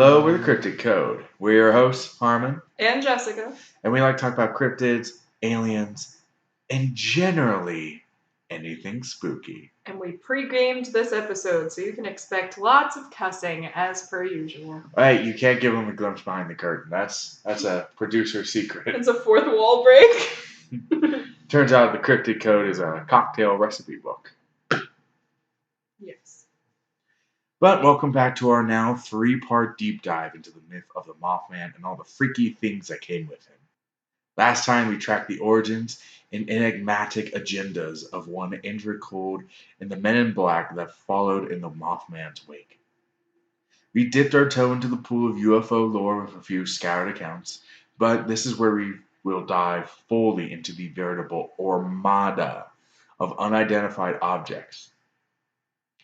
Hello, we're the Cryptid Code. We're your hosts, Harmon. And Jessica. And we like to talk about cryptids, aliens, and generally anything spooky. And we pre-gamed this episode, so you can expect lots of cussing as per usual. Hey, you can't give them a glimpse behind the curtain. That's a producer secret. It's a fourth wall break. Turns out the Cryptid Code is a cocktail recipe book. Yes. But welcome back to our now 3-part deep dive into the myth of the Mothman and all the freaky things that came with him. Last time we tracked the origins and enigmatic agendas of one Andrew Cold and the men in black that followed in the Mothman's wake. We dipped our toe into the pool of UFO lore with a few scattered accounts, but this is where we will dive fully into the veritable armada of unidentified objects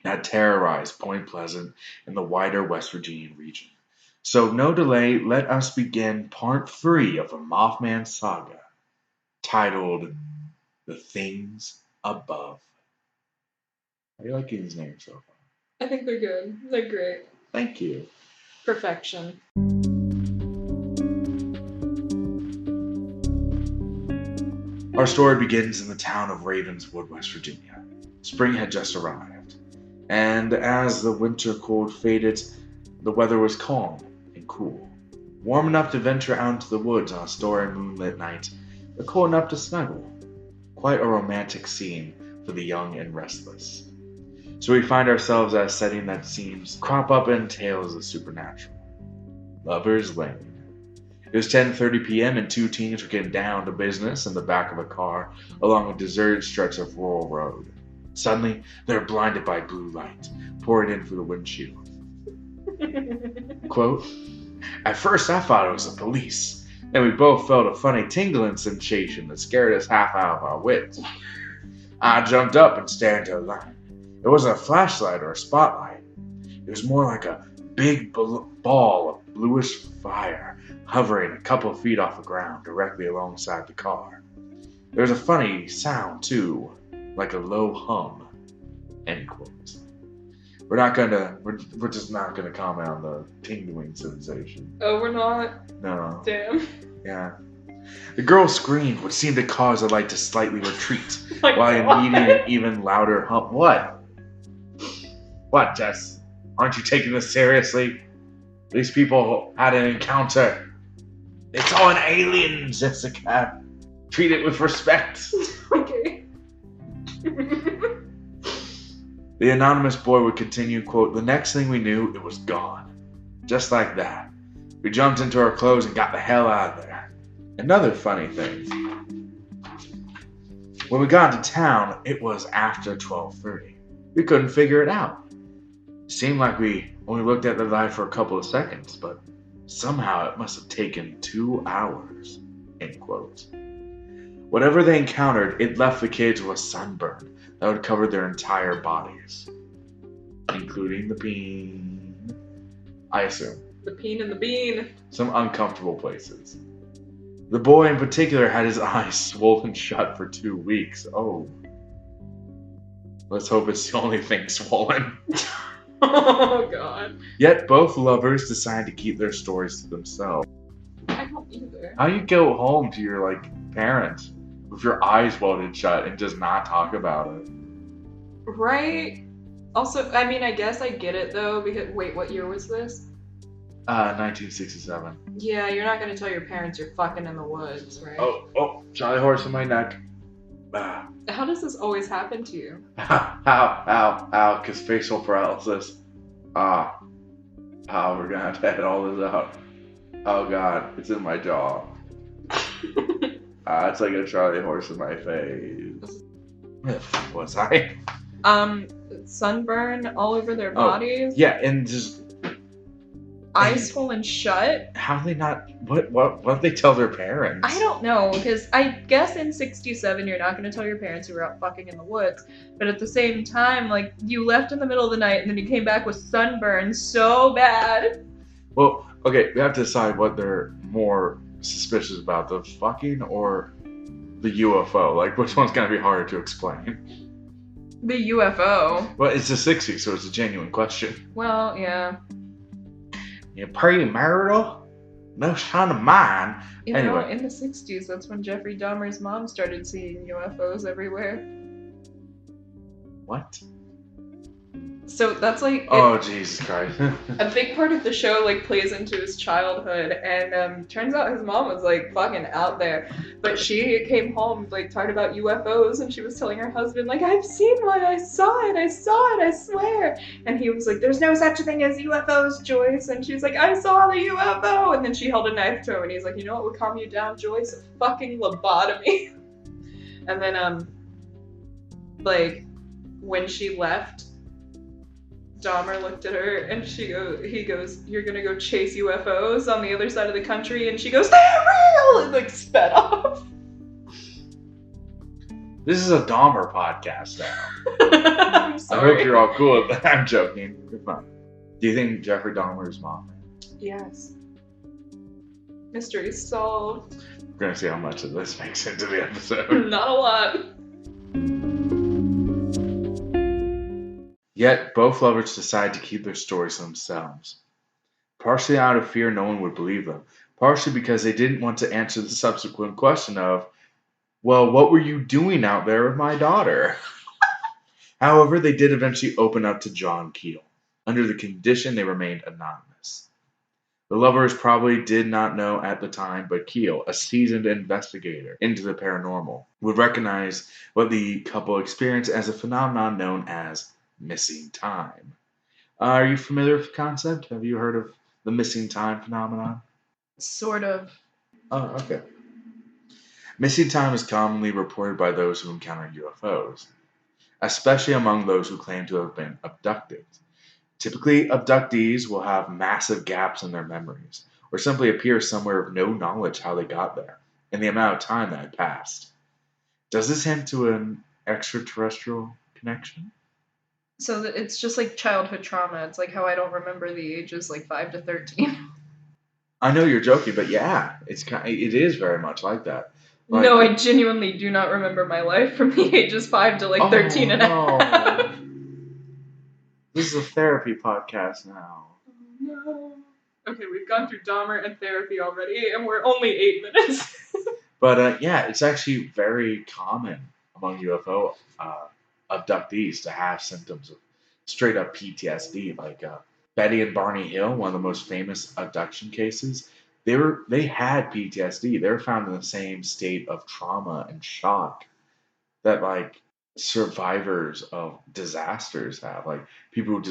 that terrorized Point Pleasant and the wider West Virginia region. So no delay, let us begin part 3 of the Mothman saga, titled The Things Above. How are you liking these names so far? I think they're good. They're great. Thank you. Perfection. Our story begins in the town of Ravenswood, West Virginia. Spring had just arrived, and as the winter cold faded, the weather was calm and cool. Warm enough to venture out into the woods on a stormy moonlit night, but cold enough to snuggle. Quite a romantic scene for the young and restless. So we find ourselves at a setting that seems crop up in tales of the supernatural. Lover's Lane. It was 10:30 p.m. and two teens were getting down to business in the back of a car along a deserted stretch of rural road. Suddenly, they're blinded by blue light pouring in through the windshield. Quote, "At first I thought it was the police, and we both felt a funny tingling sensation that scared us half out of our wits. I jumped up and stared into the light. It wasn't a flashlight or a spotlight. It was more like a big ball of bluish fire hovering a couple of feet off the ground directly alongside the car. There was a funny sound too, like a low hum." End quote. We're just not gonna comment on the tingling sensation. Oh, we're not? No. Damn. Yeah. The girl screamed, which seemed to cause the light to slightly retreat, Like while what? immediately an even louder hum. What? What, Jess? Aren't you taking this seriously? These people had an encounter. They saw an alien, Jessica. Treat it with respect. Okay. The anonymous boy would continue, quote, "The next thing we knew, it was gone. Just like that. We jumped into our clothes and got the hell out of there." Another funny thing. When we got to town, it was after 12:30. We couldn't figure it out. It seemed like we only looked at the light for a couple of seconds, but somehow it must have taken 2 hours. End quote. Whatever they encountered, it left the kids with a sunburn that would cover their entire bodies, including the peen, I assume. The peen and the bean. Some uncomfortable places. The boy in particular had his eyes swollen shut for 2 weeks. Oh. Let's hope it's the only thing swollen. Oh, God. Yet both lovers decided to keep their stories to themselves. I don't either. How do you go home to your, parents with your eyes welded shut and just not talk about it? Right? Also, I mean, I guess I get it, though, because, wait, what year was this? 1967. Yeah, you're not gonna tell your parents you're fucking in the woods, right? Oh, Charlie horse in my neck. Ah. How does this always happen to you? Ow, because facial paralysis. We're gonna have to edit all this out. Oh god, it's in my jaw. It's like a Charlie horse in my face. What's I? Sunburn all over their bodies. Yeah, and just eyes swollen shut. How do they not? What do they tell their parents? I don't know, because I guess in 67 you're not going to tell your parents you were out fucking in the woods, but at the same time, you left in the middle of the night and then you came back with sunburn so bad. Well, okay, we have to decide what they're more suspicious about, the fucking or the UFO. Which one's going to be harder to explain? The UFO. Well, it's the 60s, so it's a genuine question. Well, yeah. Premarital? No son of mine. You know, Anyway, in the 60s, that's when Jeffrey Dahmer's mom started seeing UFOs everywhere. what? So that's like Oh, Jesus Christ. a big part of the show like plays into his childhood, and turns out his mom was like fucking out there, but she came home like talking about UFOs, and she was telling her husband like, I've seen one, I saw it, I swear. And he was like, there's no such a thing as UFOs, Joyce. And she's like, I saw the UFO. And then she held a knife to him, and he's like, you know what would calm you down, Joyce? A fucking lobotomy. And then like when she left, Dahmer looked at her, and he goes, you're gonna go chase UFOs on the other side of the country? And she goes, they're real! And like sped off. This is a Dahmer podcast now. I'm I sorry. hope you're all cool. I'm joking. You're fine. Do you think Jeffrey Dahmer is Mothman? Yes. Mystery solved. We're going to see how much of this makes into the episode. Not a lot. Yet, both lovers decide to keep their stories to themselves. Partially out of fear no one would believe them. Partially because they didn't want to answer the subsequent question of, well, what were you doing out there with my daughter? However, they did eventually open up to John Keel, under the condition they remained anonymous. The lovers probably did not know at the time, but Keel, a seasoned investigator into the paranormal, would recognize what the couple experienced as a phenomenon known as missing time. Are you familiar with the concept? Have you heard of the missing time phenomenon? Sort of. Oh, okay. Missing time is commonly reported by those who encounter UFOs, especially among those who claim to have been abducted. Typically, abductees will have massive gaps in their memories, or simply appear somewhere with no knowledge how they got there, and the amount of time that had passed. Does this hint to an extraterrestrial connection? So it's just like childhood trauma. It's like how I don't remember the ages like 5 to 13. I know you're joking, but yeah, it is very much like that. Like, no, I genuinely do not remember my life from the ages 5 to like 13 and a half. This is a therapy podcast now. No. Okay, we've gone through Dahmer and therapy already, and we're only 8 minutes. But yeah, it's actually very common among UFO abductees to have symptoms of straight up PTSD. Like Betty and Barney Hill, one of the most famous abduction cases, they had PTSD. They were found in the same state of trauma and shock that like survivors of disasters have, like people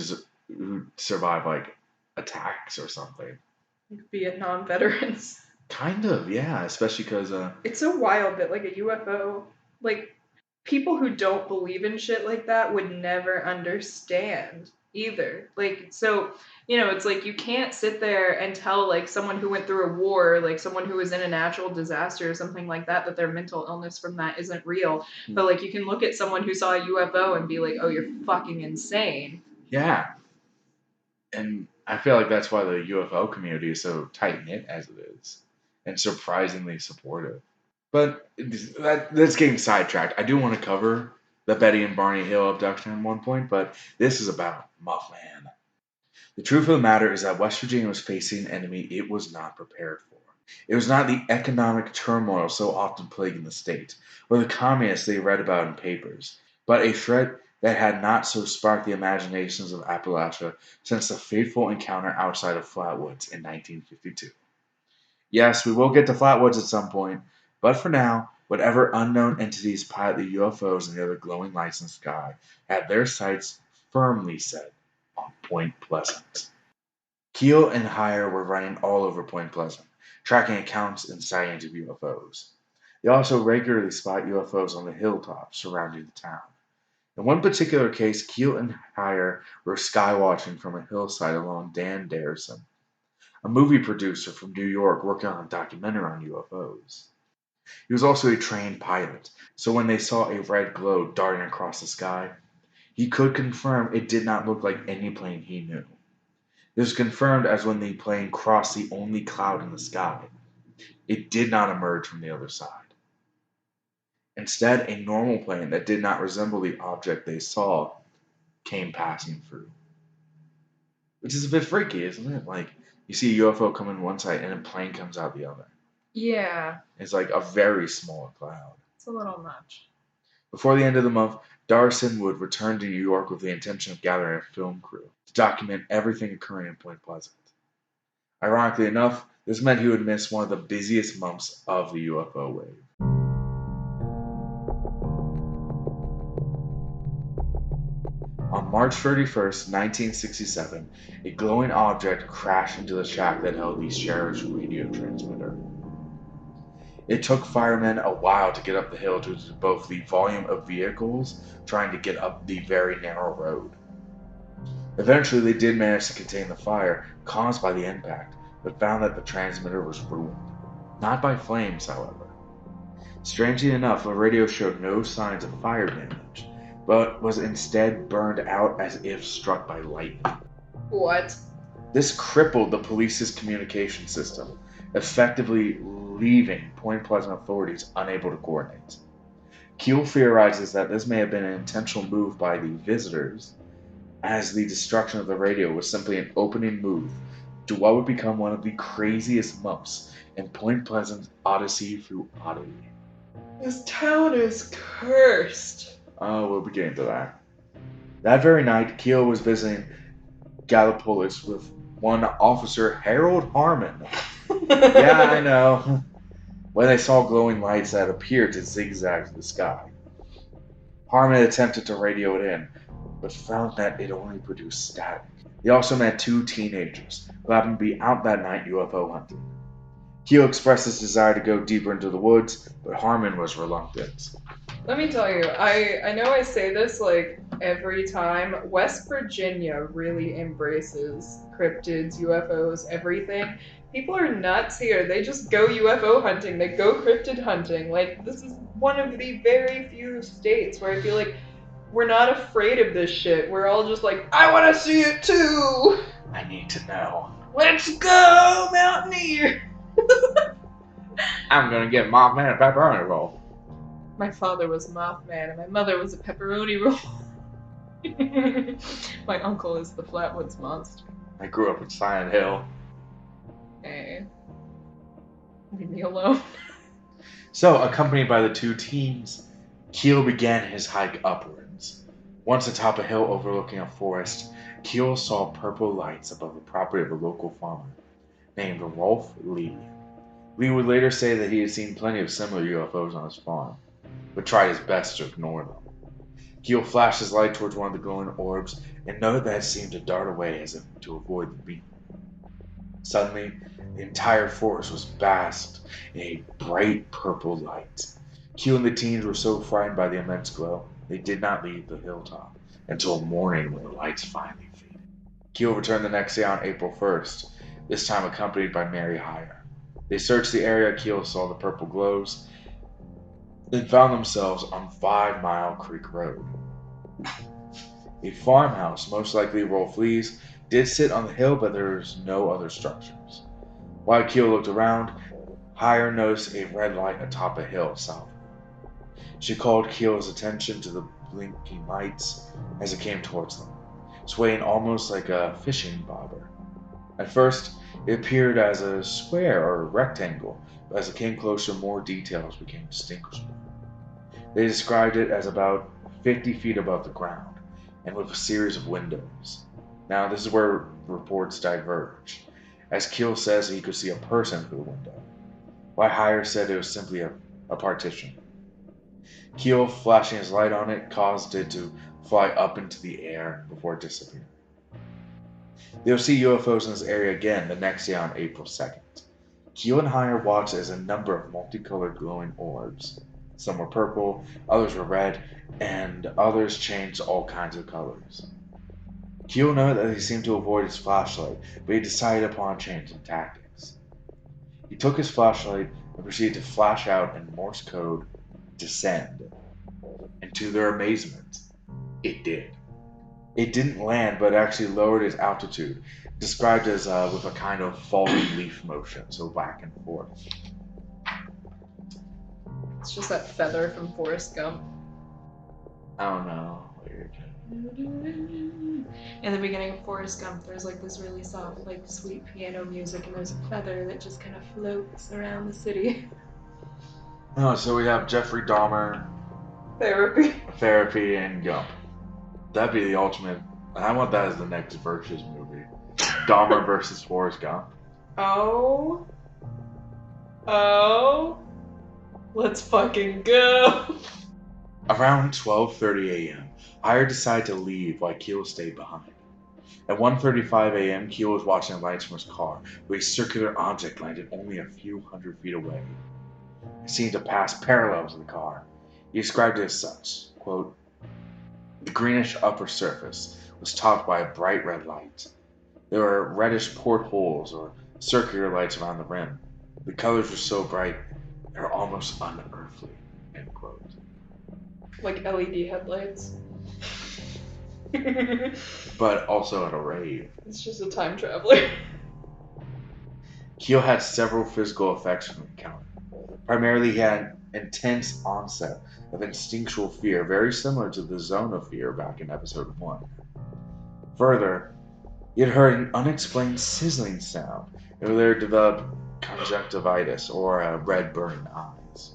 who survive like attacks or something. Vietnam veterans. Kind of, yeah, especially because it's so wild that like a UFO, like people who don't believe in shit like that would never understand either. Like, so, you know, it's like you can't sit there and tell like someone who went through a war, like someone who was in a natural disaster or something like that, that their mental illness from that isn't real. But like you can look at someone who saw a UFO and be like, oh, you're fucking insane. Yeah. And I feel like that's why the UFO community is so tight knit as it is, and surprisingly supportive. But that's getting sidetracked. I do want to cover the Betty and Barney Hill abduction at one point, but this is about Mothman. The truth of the matter is that West Virginia was facing an enemy it was not prepared for. It was not the economic turmoil so often plaguing the state, or the communists they read about in papers, but a threat that had not so sparked the imaginations of Appalachia since the fateful encounter outside of Flatwoods in 1952. Yes, we will get to Flatwoods at some point, but for now, whatever unknown entities pilot the UFOs and the other glowing lights in the sky had their sights firmly set on Point Pleasant. Keel and Hire were running all over Point Pleasant, tracking accounts and sightings of UFOs. They also regularly spot UFOs on the hilltops surrounding the town. In one particular case, Keel and Hire were skywatching from a hillside along Dan Darrison, a movie producer from New York working on a documentary on UFOs. He was also a trained pilot, so when they saw a red glow darting across the sky, he could confirm it did not look like any plane he knew. This was confirmed as when the plane crossed the only cloud in the sky. It did not emerge from the other side. Instead, a normal plane that did not resemble the object they saw came passing through. Which is a bit freaky, isn't it? Like, you see a UFO come in one side and a plane comes out the other. Yeah. It's like a very small cloud. It's a little much. Before the end of the month, Darson would return to New York with the intention of gathering a film crew to document everything occurring in Point Pleasant. Ironically enough, this meant he would miss one of the busiest months of the UFO wave. On March 31st, 1967, a glowing object crashed into the shack that held the sheriff's radio transmitter. It took firemen a while to get up the hill due to both the volume of vehicles trying to get up the very narrow road. Eventually, they did manage to contain the fire caused by the impact, but found that the transmitter was ruined. Not by flames, however. Strangely enough, the radio showed no signs of fire damage, but was instead burned out as if struck by lightning. What? This crippled the police's communication system, effectively leaving Point Pleasant authorities unable to coordinate. Keel theorizes that this may have been an intentional move by the visitors, as the destruction of the radio was simply an opening move to what would become one of the craziest months in Point Pleasant's odyssey through oddity. This town is cursed. Oh, we'll be getting to that. That very night, Keel was visiting Gallipolis with one Officer Harold Harmon. Yeah, I know. When they saw glowing lights that appeared to zigzag through the sky. Harmon attempted to radio it in, but found that it only produced static. He also met two teenagers who happened to be out that night UFO hunting. Keel expressed his desire to go deeper into the woods, but Harmon was reluctant. Let me tell you, I know I say this like every time. West Virginia really embraces cryptids, UFOs, everything. People are nuts here. They just go UFO hunting. They go cryptid hunting. Like, this is one of the very few states where I feel like we're not afraid of this shit. We're all just like, I want to see it too. I need to know. Let's go, Mountaineer. I'm gonna get Mothman a pepperoni roll. My father was a Mothman and my mother was a pepperoni roll. My uncle is the Flatwoods Monster. I grew up in Silent Hill. Hey. Leave me alone. So, accompanied by the two teams, Keel began his hike upwards. Once atop a hill overlooking a forest, Keel saw purple lights above the property of a local farmer named Rolf Lee. Lee would later say that he had seen plenty of similar UFOs on his farm, but tried his best to ignore them. Keel flashed his light towards one of the glowing orbs and noted that it seemed to dart away as if to avoid the beam. Suddenly, the entire forest was basked in a bright purple light. Keel and the teens were so frightened by the immense glow, they did not leave the hilltop until morning when the lights finally faded. Keel returned the next day on April 1st, this time accompanied by Mary Heyer. They searched the area. Keel saw the purple glows, then found themselves on 5 Mile Creek Road. A farmhouse, most likely Rolf Lee's, did sit on the hill, but there was no other structures. While Keel looked around, Heyer noticed a red light atop a hill south. She called Keel's attention to the blinking lights as it came towards them, swaying almost like a fishing bobber. At first, it appeared as a square or a rectangle, but as it came closer, more details became distinguishable. They described it as about 50 feet above the ground, and with a series of windows. Now, this is where reports diverge, as Keel says he could see a person through the window, while Heyer said it was simply a partition. Keel, flashing his light on it, caused it to fly up into the air before disappearing. They'll see UFOs in this area again the next day on April 2nd. Keel and Heyer watched as a number of multicolored glowing orbs. Some were purple, others were red, and others changed all kinds of colors. Keel noted that he seemed to avoid his flashlight, but he decided upon a change in tactics. He took his flashlight and proceeded to flash out in Morse code, "Descend." And to their amazement, it did. It didn't land, but actually lowered its altitude, described as with a kind of falling leaf motion, so back and forth. It's just that feather from Forrest Gump. I don't know. Weird. In the beginning of Forrest Gump, there's like this really soft, like sweet piano music, and there's a feather that just kind of floats around the city. Oh, so we have Jeffrey Dahmer, Therapy. and Gump. That'd be the ultimate. I want that as the next Versus movie. Dahmer versus Forrest Gump. Oh. Let's fucking go. Around 12:30 a.m., Hire decided to leave while Keel stayed behind. At 1:35 a.m., Keel was watching the lights from his car, where a circular object landed only a few hundred feet away. It seemed to pass parallel to the car. He described it as such, quote, "The greenish upper surface was topped by a bright red light. There were reddish portholes or circular lights around the rim. The colors were so bright, they were almost unearthly," end quote. Like LED headlights. But also at a rave. It's just a time traveler. Keel had several physical effects from the encounter. Primarily, he had an intense onset of instinctual fear, very similar to the zone of fear back in episode 1. Further, he had heard an unexplained sizzling sound and later developed conjunctivitis or red burning eyes.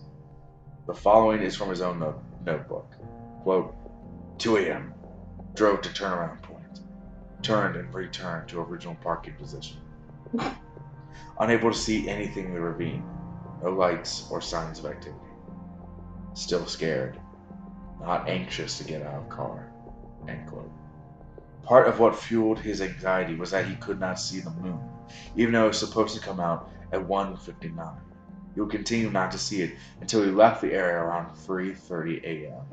The following is from his own notebook. Quote, 2 a.m. Drove to turnaround point. Turned and returned to original parking position. Unable to see anything in the ravine. No lights or signs of activity. Still scared. Not anxious to get out of car. End quote. Part of what fueled his anxiety was that he could not see the moon, even though it was supposed to come out at 1:59. He would continue not to see it until he left the area around 3:30 a.m.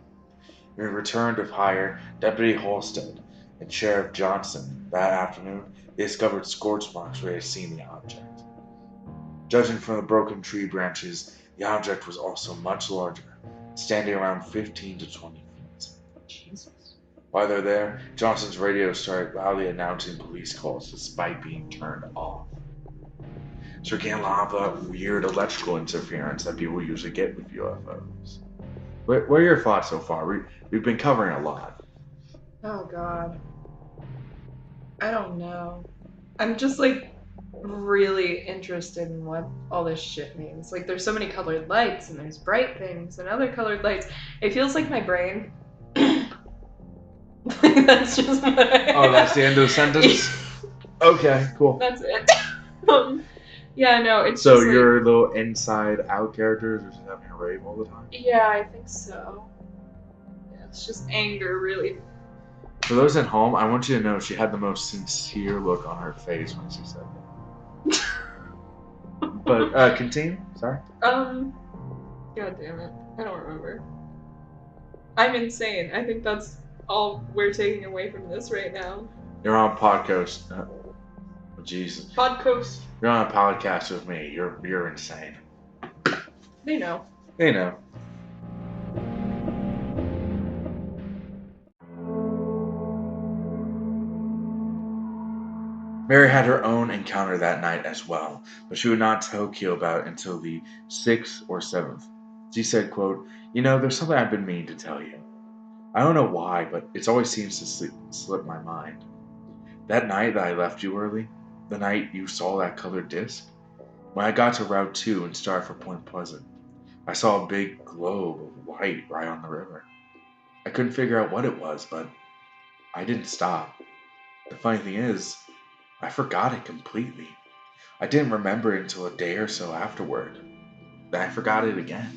When he returned with Hire, Deputy Halstead, and Sheriff Johnson that afternoon, they discovered scorch marks where they had seen the object. Judging from the broken tree branches, the object was also much larger, standing around 15 to 20 feet. Jesus. While they're there, Johnson's radio started loudly announcing police calls despite being turned off. So again, a lot of the weird electrical interference that people usually get with UFOs. What are your thoughts so far? We've been covering a lot. Oh god. I don't know. I'm just like really interested in what all this shit means. Like there's so many colored lights and there's bright things and other colored lights. It feels like my brain. That's just what Oh, that's the end of the sentence? Okay, cool. That's it. Yeah, no, it's so just your little inside out characters are just having a rave all the time? Yeah, I think so. Yeah, it's just anger, really. For those at home, I want you to know she had the most sincere look on her face when she said that. But continue. Sorry. God damn it, I don't remember. I'm insane. I think that's all we're taking away from this right now. You're on podcast. Jesus. Podcast. You're on a podcast with me. You're insane. They know. They know. Mary had her own encounter that night as well, but she would not tell Keel about it until the 6th or 7th. She said, quote, there's something I've been meaning to tell you. I don't know why, but it always seems to slip my mind. That night that I left you early, the night you saw that colored disc, when I got to Route 2 and started for Point Pleasant, I saw a big globe of light right on the river. I couldn't figure out what it was, but I didn't stop. The funny thing is, I forgot it completely. I didn't remember it until a day or so afterward. Then I forgot it again.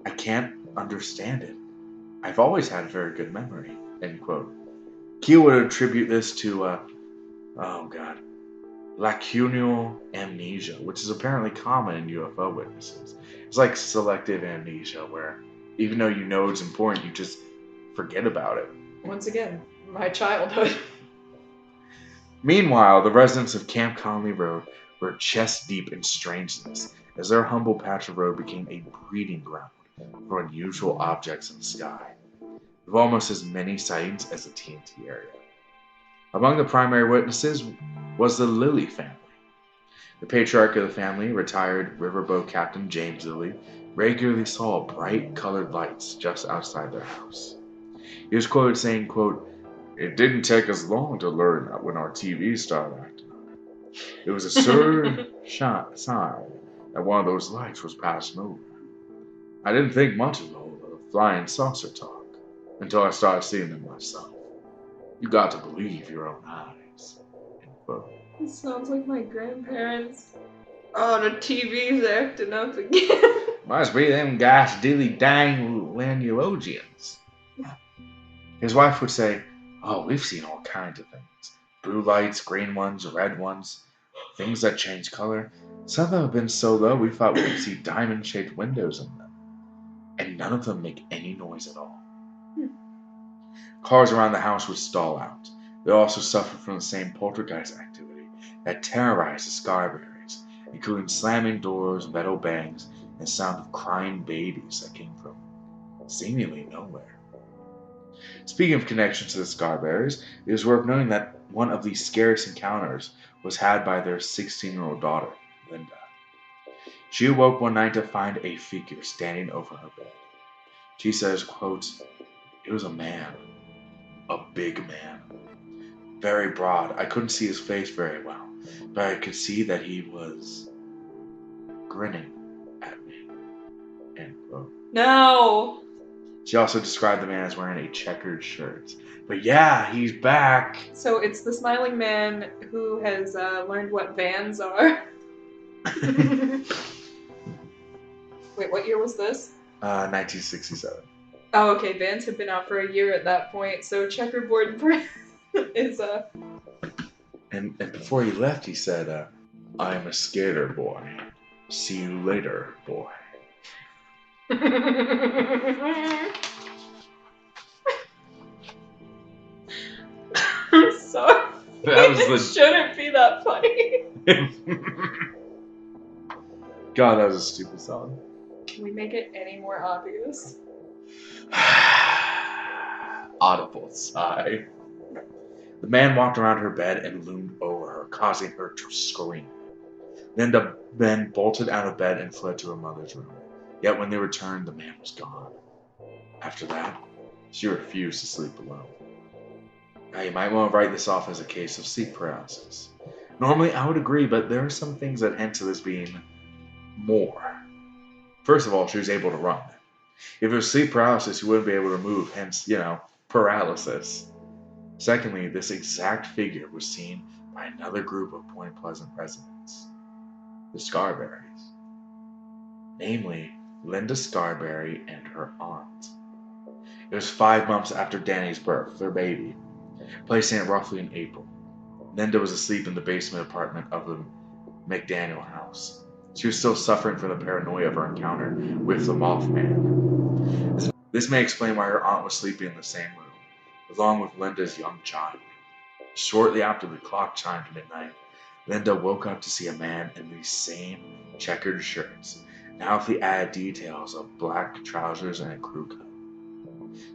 I can't understand it. I've always had a very good memory, end quote. Keel would attribute this to, lacunal amnesia, which is apparently common in UFO witnesses. It's like selective amnesia, where even though you know it's important, you just forget about it. Once again, my childhood. Meanwhile, the residents of Camp Conley Road were chest deep in strangeness, as their humble patch of road became a breeding ground for unusual objects in the sky, with almost as many sightings as the TNT area. Among the primary witnesses was the Lilly family. The patriarch of the family, retired riverboat captain James Lilly, regularly saw bright colored lights just outside their house. He was quoted saying, quote, "It didn't take us long to learn that when our TV started acting up. It was a sure sign that one of those lights was passing over. I didn't think much of all the flying saucer talk until I started seeing them myself. You got to believe your own eyes." End quote. It sounds like my grandparents. Oh, the TV's acting up again. Must be them gosh dilly dang lanulogians. His wife would say, "Oh, we've seen all kinds of things. Blue lights, green ones, red ones, things that change color. Some of them have been so low we thought we could see diamond-shaped windows in them. And none of them make any noise at all." Cars around the house would stall out. They also suffered from the same poltergeist activity that terrorized the Scarberries, including slamming doors, metal bangs, and the sound of crying babies that came from seemingly nowhere. Speaking of connections to the Scarberries, it is worth noting that one of the scariest encounters was had by their 16-year-old daughter, Linda. She awoke one night to find a figure standing over her bed. She says, quote, "It was a man, a big man, very broad. I couldn't see his face very well, but I could see that he was grinning at me." End quote. No. She also described the man as wearing a checkered shirt. But yeah, he's back. So it's the smiling man who has learned what vans are. Wait, what year was this? 1967. Oh, okay. Vans had been out for a year at that point, so checkerboard print is And before he left, he said, "I'm a skater boy. See you later, boy." I'm sorry. That was It shouldn't be that funny. God, that was a stupid song. Can we make it any more obvious? Audible sigh. The man walked around her bed and loomed over her, causing her to scream. Linda then bolted out of bed and fled to her mother's room. Yet when they returned, the man was gone. After that, she refused to sleep alone. Now, you might want to write this off as a case of sleep paralysis. Normally, I would agree, but there are some things that hint to this being more. First of all, she was able to run. If it was sleep paralysis, you wouldn't be able to move, hence, paralysis. Secondly, this exact figure was seen by another group of Point Pleasant residents, the Scarberries. Namely, Linda Scarberry and her aunt. It was 5 months after Danny's birth, their baby, placing it roughly in April. Linda was asleep in the basement apartment of the McDaniel house. She was still suffering from the paranoia of her encounter with the Mothman. This may explain why her aunt was sleeping in the same room, along with Linda's young child. Shortly after the clock chimed midnight, Linda woke up to see a man in these same checkered shirts, now with the added details of black trousers and a crew cut.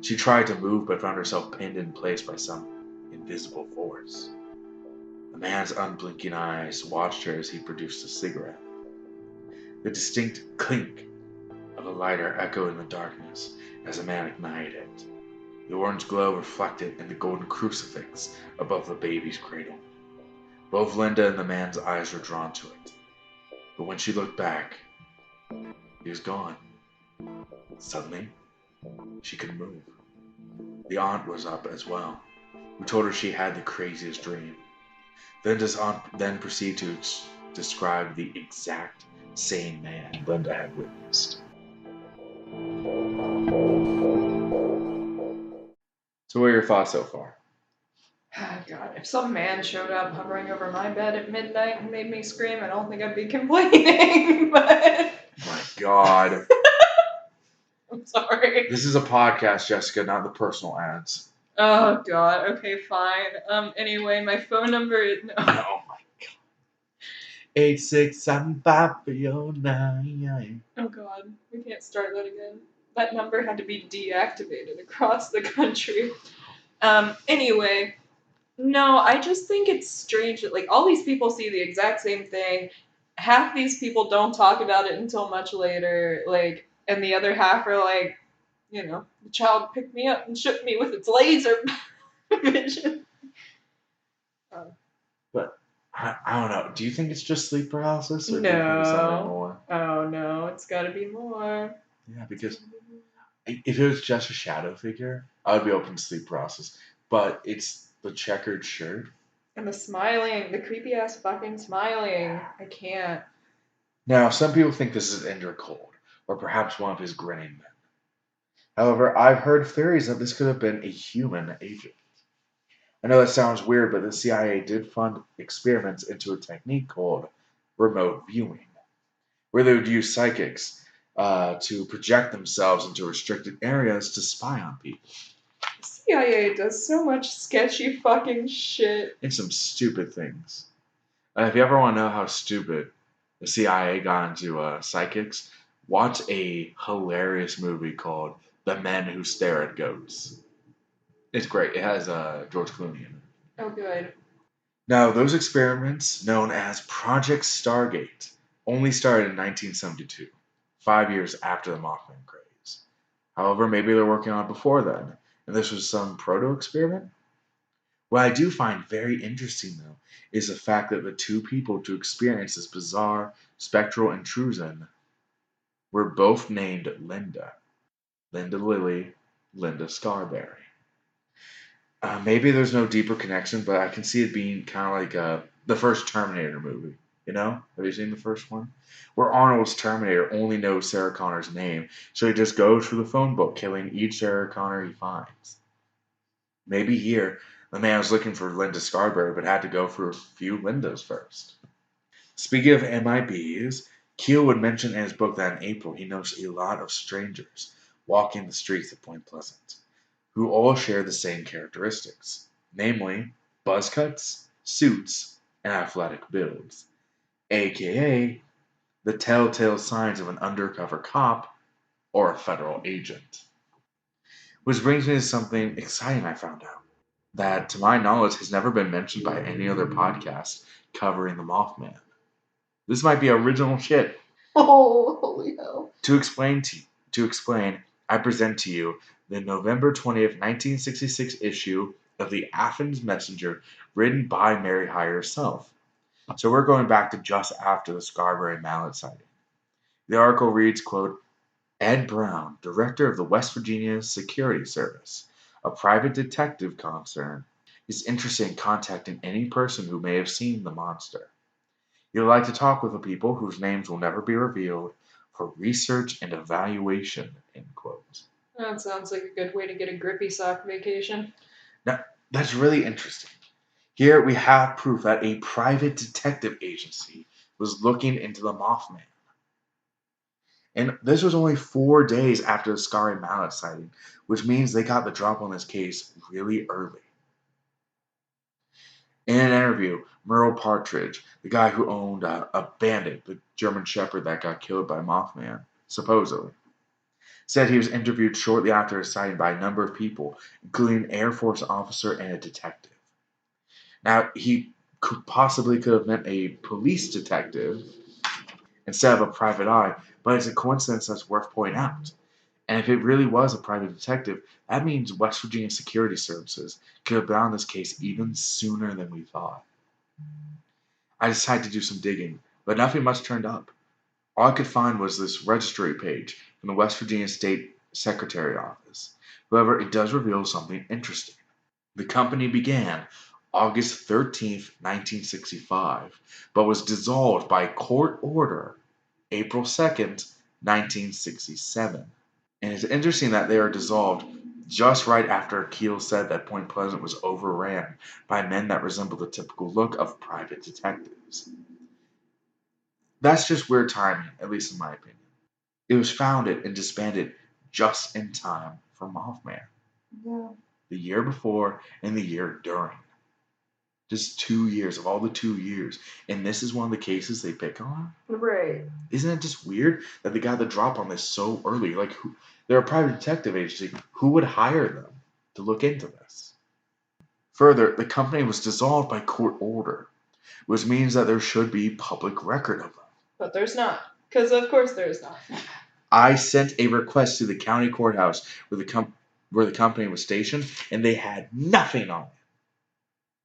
She tried to move but found herself pinned in place by some invisible force. The man's unblinking eyes watched her as he produced a cigarette. The distinct clink of a lighter echoed in the darkness as the man ignited it. The orange glow reflected in the golden crucifix above the baby's cradle. Both Linda and the man's eyes were drawn to it. But when she looked back, he was gone. Suddenly, she could move. The aunt was up as well. We told her she had the craziest dream. Linda's aunt then proceeded to describe the exact same man Linda had witnessed. So what are your thoughts so far? Oh, God, if some man showed up hovering over my bed at midnight and made me scream, I don't think I'd be complaining, but... My God. I'm sorry. This is a podcast, Jessica, not the personal ads. Oh, God. Okay, fine. Anyway, my phone number is... No. Oh, my God. 8675309. Oh, God. We can't start that again. That number had to be deactivated across the country. Anyway... No, I just think it's strange that, like, all these people see the exact same thing. Half these people don't talk about it until much later, like, and the other half are like, the child picked me up and shook me with its laser vision. But I don't know. Do you think it's just sleep paralysis, or do you think it's something No. more? Oh no, it's gotta be more. Yeah, because if it was just a shadow figure, I would be open to sleep paralysis. But it's the checkered shirt. And the smiling, the creepy ass fucking smiling. I can't. Now, some people think this is Indra Cold, or perhaps one of his grinning men. However, I've heard theories that this could have been a human agent. I know that sounds weird, but the CIA did fund experiments into a technique called remote viewing, where they would use psychics to project themselves into restricted areas to spy on people. The CIA does so much sketchy fucking shit. And some stupid things. If you ever want to know how stupid the CIA got into psychics, watch a hilarious movie called The Men Who Stare at Goats. It's great. It has George Clooney in it. Oh, good. Now, those experiments, known as Project Stargate, only started in 1972, 5 years after the Mothman craze. However, maybe they're working on it before then, and this was some proto experiment? What I do find very interesting, though, is the fact that the two people to experience this bizarre spectral intrusion were both named Linda. Linda Lilly, Linda Scarberry. Maybe there's no deeper connection, but I can see it being kind of like the first Terminator movie. You know? Have you seen the first one? Where Arnold's Terminator only knows Sarah Connor's name, so he just goes through the phone book, killing each Sarah Connor he finds. Maybe here, the man was looking for Linda Scarberry, but had to go through a few Lindas first. Speaking of MIBs, Keel would mention in his book that in April he noticed a lot of strangers walking the streets of Point Pleasant, who all share the same characteristics, namely buzz cuts, suits, and athletic builds, aka the telltale signs of an undercover cop or a federal agent. Which brings me to something exciting I found out that, to my knowledge, has never been mentioned by any other podcast covering the Mothman. This might be original shit. Oh, holy hell. To explain, I present to you the November 20th, 1966 issue of the Athens Messenger, written by Mary Hyre herself. So we're going back to just after the Scarberry Mallet sighting. The article reads, quote, Ed Brown, director of the West Virginia Security Service, a private detective concern, is interested in contacting any person who may have seen the monster. He would like to talk with the people whose names will never be revealed for research and evaluation, end quote. That sounds like a good way to get a grippy sock vacation. Now, that's really interesting. Here we have proof that a private detective agency was looking into the Mothman. And this was only 4 days after the Scarberry Mallet sighting, which means they got the drop on this case really early. In an interview, Merle Partridge, the guy who owned a Bandit, the German Shepherd that got killed by Mothman, supposedly, said he was interviewed shortly after his sighting by a number of people, including an Air Force officer and a detective. Now, he could have meant a police detective instead of a private eye, but it's a coincidence that's worth pointing out. And if it really was a private detective, that means West Virginia Security Services could have been on this case even sooner than we thought. I decided to do some digging, but nothing much turned up. All I could find was this registry page from the West Virginia State Secretary Office. However, it does reveal something interesting. The company began August 13th, 1965, but was dissolved by court order April 2nd, 1967. And it's interesting that they are dissolved just right after Keel said that Point Pleasant was overran by men that resembled the typical look of private detectives. That's just weird timing, at least in my opinion. It was founded and disbanded just in time for Mothman. Yeah. The year before and the year during. Just 2 years of all the 2 years. And this is one of the cases they pick on? Right. Isn't it just weird that they got the drop on this so early? Like, they're a private detective agency. Who would hire them to look into this? Further, the company was dissolved by court order, which means that there should be public record of them. But there's not. Because of course there's not. I sent a request to the county courthouse where the company was stationed, and they had nothing on it.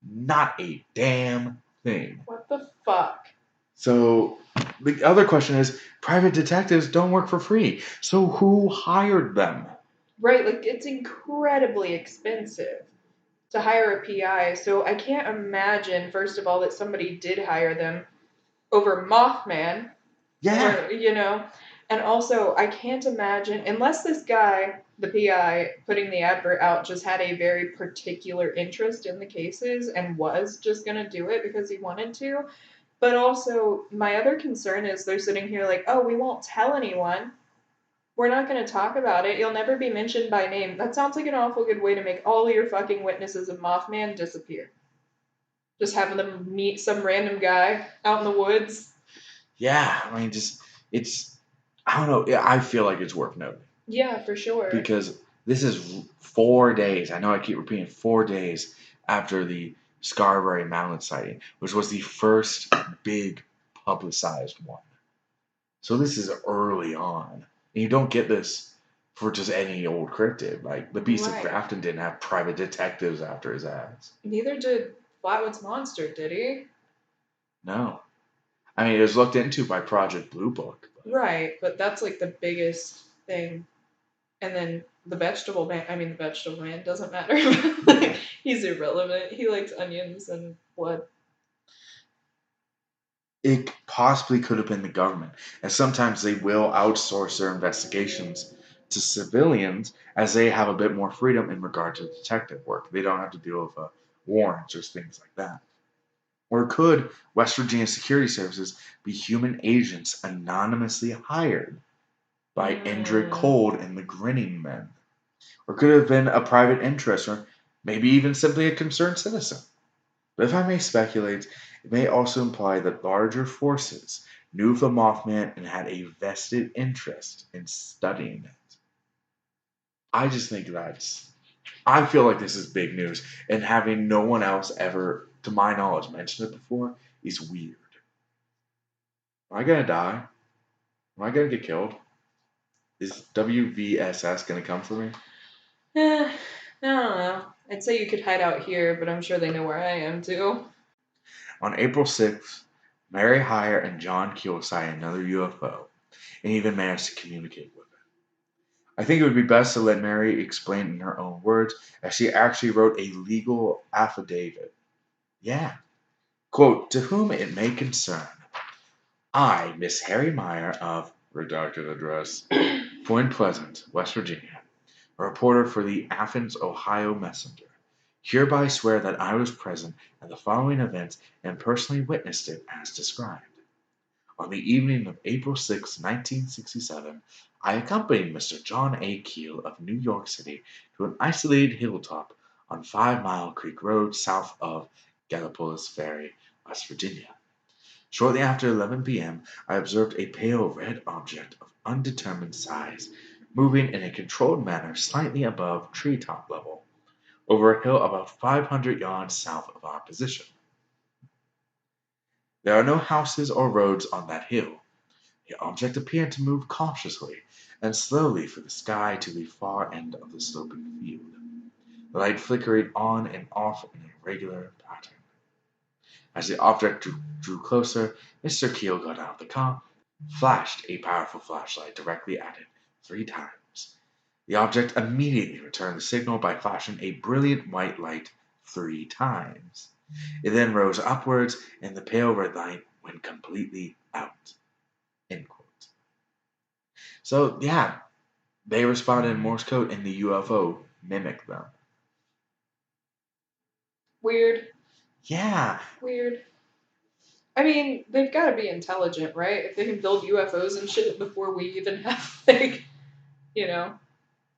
Not a damn thing. What the fuck? So the other question is, private detectives don't work for free. So who hired them? Right, like it's incredibly expensive to hire a PI. So I can't imagine, first of all, that somebody did hire them over Mothman, Yeah. or and also I can't imagine unless this guy, the PI putting the advert out, just had a very particular interest in the cases and was just gonna do it because he wanted to. But also, my other concern is they're sitting here like, oh, we won't tell anyone. We're not going to talk about it. You'll never be mentioned by name. That sounds like an awful good way to make all your fucking witnesses of Mothman disappear. Just having them meet some random guy out in the woods. Yeah. I mean, I don't know. I feel like it's worth noting. Yeah, for sure. Because this is 4 days. I know I keep repeating 4 days after the Scarberry Mountain sighting, which was the first big publicized one. So this is early on. And you don't get this for just any old cryptid. Like the Beast of Right. Grafton didn't have private detectives after his ass. Neither did Flatwoods Monster, did he? No. I mean, it was looked into by Project Blue Book. Right, but that's like the biggest thing. And then the vegetable man doesn't matter. He's irrelevant. He likes onions and blood. It possibly could have been the government, and sometimes they will outsource their investigations to civilians as they have a bit more freedom in regard to detective work. They don't have to deal with warrants or things like that. Or could West Virginia Security Services be human agents anonymously hired by Indrid Mm. Cold and the Grinning Men? Or could it have been a private interest, or maybe even simply a concerned citizen? But if I may speculate, it may also imply that larger forces knew of the Mothman and had a vested interest in studying it. I just think I feel like this is big news, and having no one else ever, to my knowledge, mentioned it before is weird. Am I gonna die? Am I gonna get killed? Is WVSS gonna come for me? I don't know. I'd say you could hide out here, but I'm sure they know where I am too. On April 6th, Mary Hyre and John Keel sighted another UFO and even managed to communicate with it. I think it would be best to let Mary explain in her own words, as she actually wrote a legal affidavit. Yeah. Quote, to whom it may concern, I, Miss Harry Meyer of redacted address, Point Pleasant, West Virginia, a reporter for the Athens, Ohio Messenger, hereby swear that I was present at the following events and personally witnessed it as described. On the evening of April 6, 1967, I accompanied Mr. John A. Keel of New York City to an isolated hilltop on 5 Mile Creek Road south of Gallipolis Ferry, West Virginia. Shortly after 11 p.m., I observed a pale red object of undetermined size moving in a controlled manner slightly above treetop level, over a hill about 500 yards south of our position. There are no houses or roads on that hill. The object appeared to move cautiously and slowly through the sky to the far end of the sloping field. The light flickered on and off in a regular pattern. As the object drew closer, Mr. Keel got out of the car, flashed a powerful flashlight directly at it 3 times. The object immediately returned the signal by flashing a brilliant white light 3 times. It then rose upwards, and the pale red light went completely out. End quote. So, yeah, they responded in Morse code, and the UFO mimicked them. Weird. Yeah. Weird. I mean, they've got to be intelligent, right? If they can build UFOs and shit before we even have, like,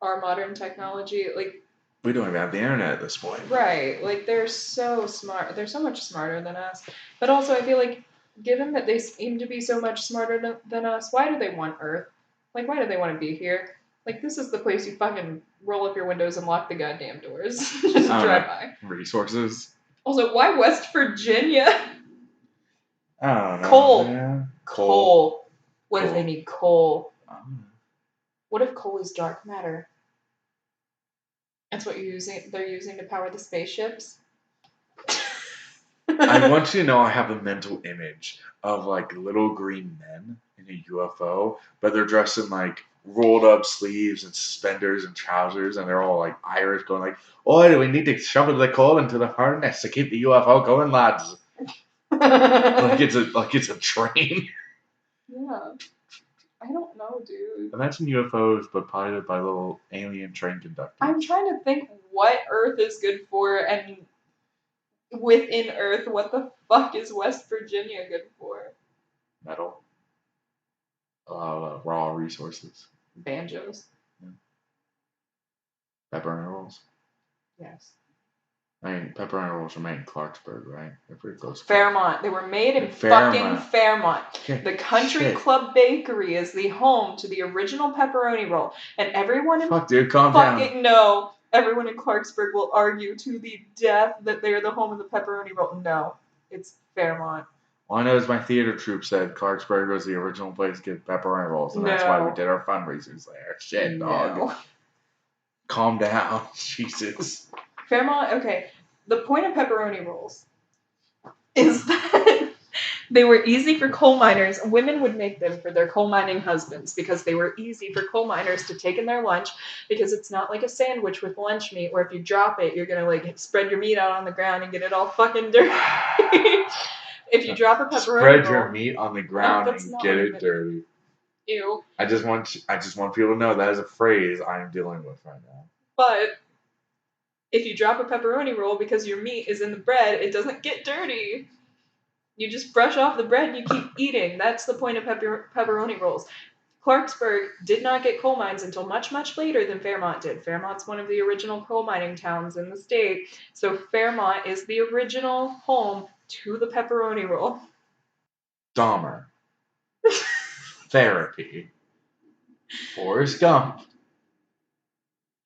our modern technology. Like, We don't even have the internet at this point. right. Like, they're so smart. They're so much smarter than us. But also, I feel like, given that they seem to be so much smarter than us, why do they want Earth? Like, why do they want to be here? Like, this is the place you fucking roll up your windows and lock the goddamn doors. Just drive by. Resources. Also, why West Virginia? I don't know. Coal. Man. Coal. What if Coal. they need coal? What if coal is dark matter? That's what they're using to power the spaceships? I want you to know I have a mental image of like little green men in a UFO, but they're dressed in like rolled up sleeves and suspenders and trousers, and they're all like Irish, going like, "Oh, we need to shovel the coal into the furnace to keep the UFO going, lads." Like it's a train. Yeah. I don't know, dude. Imagine UFOs, but piloted by little alien train conductors. I'm trying to think what Earth is good for, and within Earth, what the fuck is West Virginia good for? Metal, raw resources, Banjos. pepperoni rolls. Yes. I mean, pepperoni rolls were made in Clarksburg, right? They're pretty close. Fairmont. They were made in Fairmont. fucking Fairmont. Okay. The Country Shit. Club Bakery is the home to the original pepperoni roll, and everyone in Fuck, dude, calm down. fucking no. Everyone in Clarksburg will argue to the death that they are the home of the pepperoni roll. No, it's Fairmont. All I know is my theater troupe said Clarksburg was the original place to get pepperoni rolls, and that's why we did our fundraisers there. Shit, dog. No. Calm down. Jesus. Fairmont, okay. The point of pepperoni rolls is that they were easy for coal miners. Women would make them for their coal mining husbands because they were easy for coal miners to take in their lunch, because it's not like a sandwich with lunch meat where if you drop it, you're going to like spread your meat out on the ground and get it all fucking dirty. If you drop a pepperoni Spread roll, your meat on the ground and get it dirty. Ew. I just want people to know that is a phrase I am dealing with right now. But if you drop a pepperoni roll because your meat is in the bread, it doesn't get dirty. You just brush off the bread and you keep eating. That's the point of pepperoni rolls. Clarksburg did not get coal mines until much, much later than Fairmont did. Fairmont's one of the original coal mining towns in the state. So Fairmont is the original home to the pepperoni roll. Dahmer. Therapy. Forrest Gump.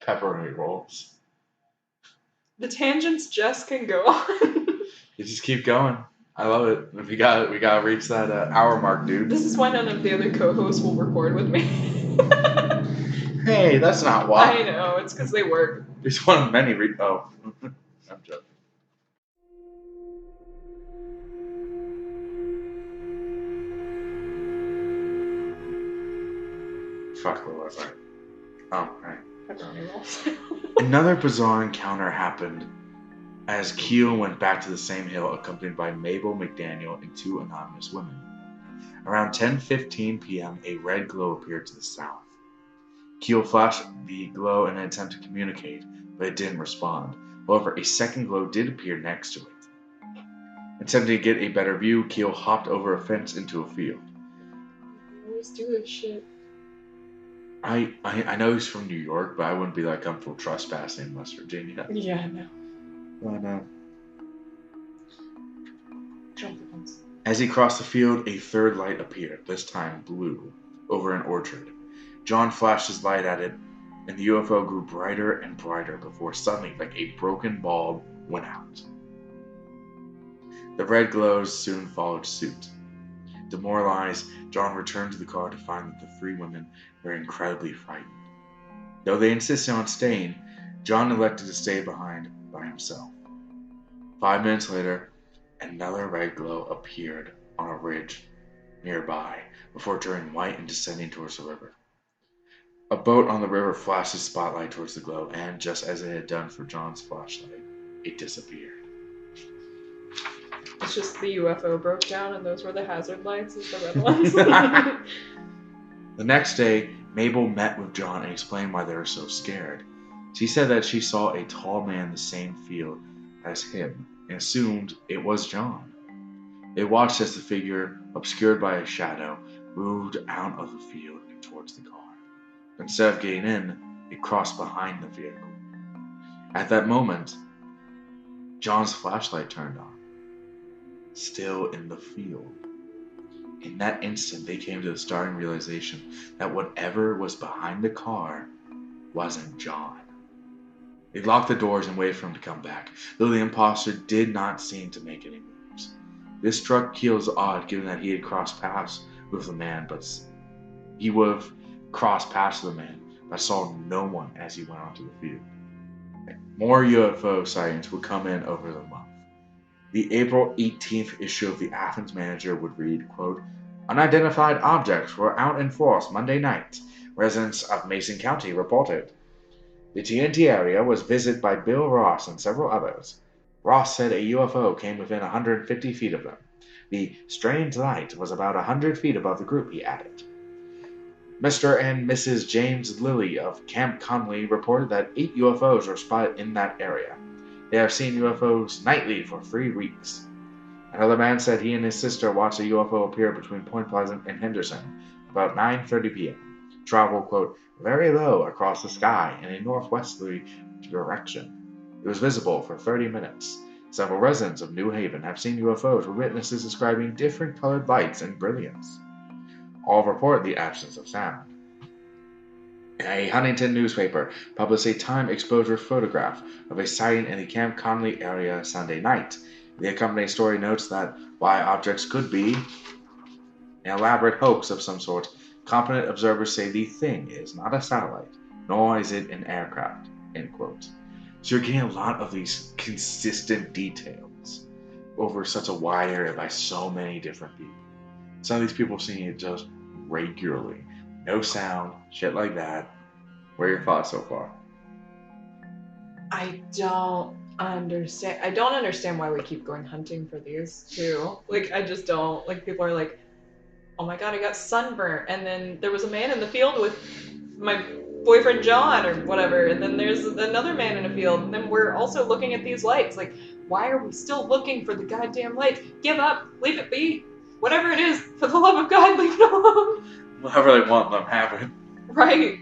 Pepperoni rolls. The tangents just can go on. You just keep going. I love it. We gotta reach that hour mark, dude. This is why none of the other co-hosts will record with me. Hey, that's not why. I know, it's because they work. It's one of many oh. I'm joking. Fuck, what was I? Oh, right. Pepperoni rolls. Another bizarre encounter happened as Keel went back to the same hill accompanied by Mabel McDaniel and two anonymous women. Around 10:15 p.m., a red glow appeared to the south. Keel flashed the glow in an attempt to communicate, but it didn't respond. However, a second glow did appear next to it. Attempting to get a better view, Keel hopped over a fence into a field. I always do this shit. I know he's from New York, but I wouldn't be that comfortable trespassing in West Virginia. Yeah, I know. I know. Jump the fence. As he crossed the field, a third light appeared, this time blue, over an orchard. John flashed his light at it, and the UFO grew brighter and brighter before suddenly, like a broken bulb, went out. The red glows soon followed suit. Demoralized, John returned to the car to find that the three women were incredibly frightened. Though they insisted on staying, John elected to stay behind by himself. 5 minutes later, another red glow appeared on a ridge nearby before turning white and descending towards the river. A boat on the river flashed its spotlight towards the glow, and just as it had done for John's flashlight, it disappeared. It's just the UFO broke down and those were the hazard lights as the red ones. The next day, Mabel met with John and explained why they were so scared. She said that she saw a tall man in the same field as him and assumed it was John. They watched as the figure, obscured by a shadow, moved out of the field and towards the car. Instead of getting in, it crossed behind the vehicle. At that moment, John's flashlight turned on, still in the field. In that instant, they came to the startling realization that whatever was behind the car wasn't John. They locked the doors and waited for him to come back, though the imposter did not seem to make any moves. This struck Keel as odd, given that he had crossed paths with the man, but he would have crossed past the man, but saw no one as he went onto the field. More UFO sightings would come in over the month. The April 18th issue of the Athens Manager would read, quote, "Unidentified objects were out in force Monday night, residents of Mason County reported. The TNT area was visited by Bill Ross and several others. Ross said a UFO came within 150 feet of them. The strange light was about 100 feet above the group," he added. Mr. and Mrs. James Lilly of Camp Conley reported that 8 UFOs were spotted in that area. They have seen UFOs nightly for 3 weeks. Another man said he and his sister watched a UFO appear between Point Pleasant and Henderson about 9:30 p.m. Travel, quote, "very low across the sky in a northwesterly direction. It was visible for 30 minutes. Several residents of New Haven have seen UFOs with witnesses describing different colored lights and brilliance. All report the absence of sound." A Huntington newspaper published a time exposure photograph of a sighting in the Camp Conley area Sunday night. The accompanying story notes that why objects could be an elaborate hoax of some sort, competent observers say the thing is not a satellite, nor is it an aircraft, end quote. So you're getting a lot of these consistent details over such a wide area by so many different people. Some of these people seeing it just regularly. No sound, shit like that. What are your thoughts so far? I don't understand why we keep going hunting for these too. Like, I just don't. Like, people are like, "Oh my god, I got sunburnt," and then there was a man in the field with my boyfriend John or whatever, and then there's another man in a field, and then we're also looking at these lights. Like, why are we still looking for the goddamn lights? Give up, leave it be. Whatever it is, for the love of God, leave it alone. Whatever they want, them have it. Right.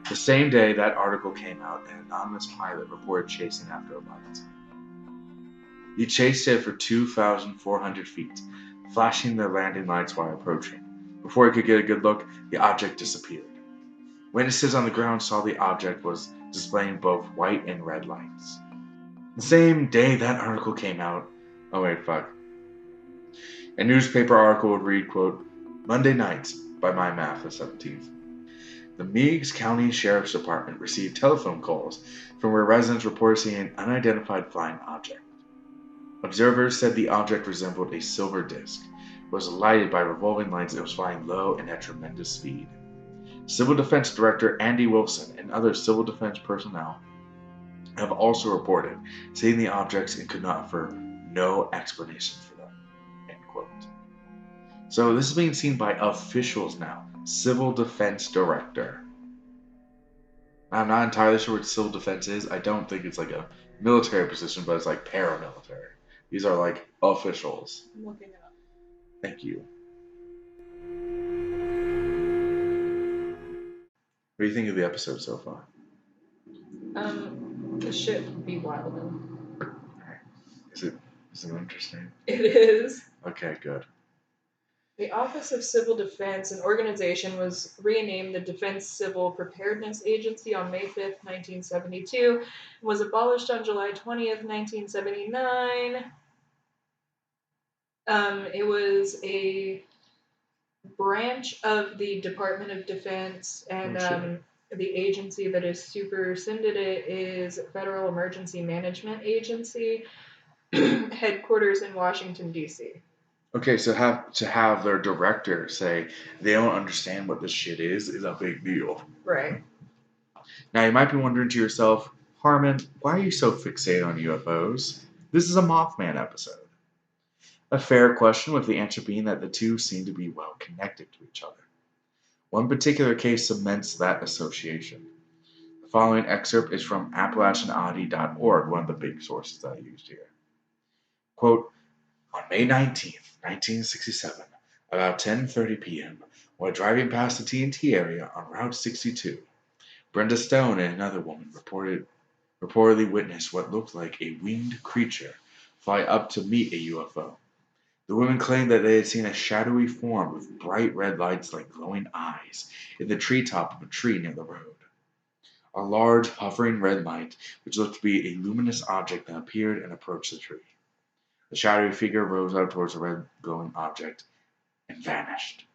The same day that article came out, an anonymous pilot reported chasing after a light. He chased it for 2,400 feet, flashing their landing lights while approaching. Before he could get a good look, the object disappeared. Witnesses on the ground saw the object was displaying both white and red lights. The same day that article came out, a newspaper article would read, quote, "Monday night, by my math, the 17th. The Meigs County Sheriff's Department received telephone calls from where residents reported seeing an unidentified flying object. Observers said the object resembled a silver disc. It was lighted by revolving lights and was flying low and at tremendous speed. Civil Defense Director Andy Wilson and other civil defense personnel have also reported seeing the objects and could not offer no explanation for them," end quote. So this is being seen by officials now. Civil Defense Director. I'm not entirely sure what civil defense is. I don't think it's like a military position, but it's like paramilitary. These are like officials. I'm looking it up. Thank you. What do you think of the episode so far? The shit be wild though. Alright. Is it interesting? It is. Okay, good. The Office of Civil Defense, an organization, was renamed the Defense Civil Preparedness Agency on May 5th, 1972, and was abolished on July 20th, 1979. It was a branch of the Department of Defense, and the agency that is superseded it is Federal Emergency Management Agency, headquarters in Washington, D.C. Okay, so to have their director say they don't understand what this shit is a big deal. Right. Now you might be wondering to yourself, Harmon, why are you so fixated on UFOs? This is a Mothman episode. A fair question, with the answer being that the two seem to be well connected to each other. One particular case cements that association. The following excerpt is from AppalachianOddity.org, one of the big sources that I used here. Quote, "On May 19th, 1967, about 10:30 p.m., while driving past the TNT area on Route 62, Brenda Stone and another woman reportedly witnessed what looked like a winged creature fly up to meet a UFO. The women claimed that they had seen a shadowy form with bright red lights like glowing eyes in the treetop of a tree near the road. A large, hovering red light, which looked to be a luminous object, then appeared and approached the tree. The shadowy figure rose up towards the red glowing object and vanished.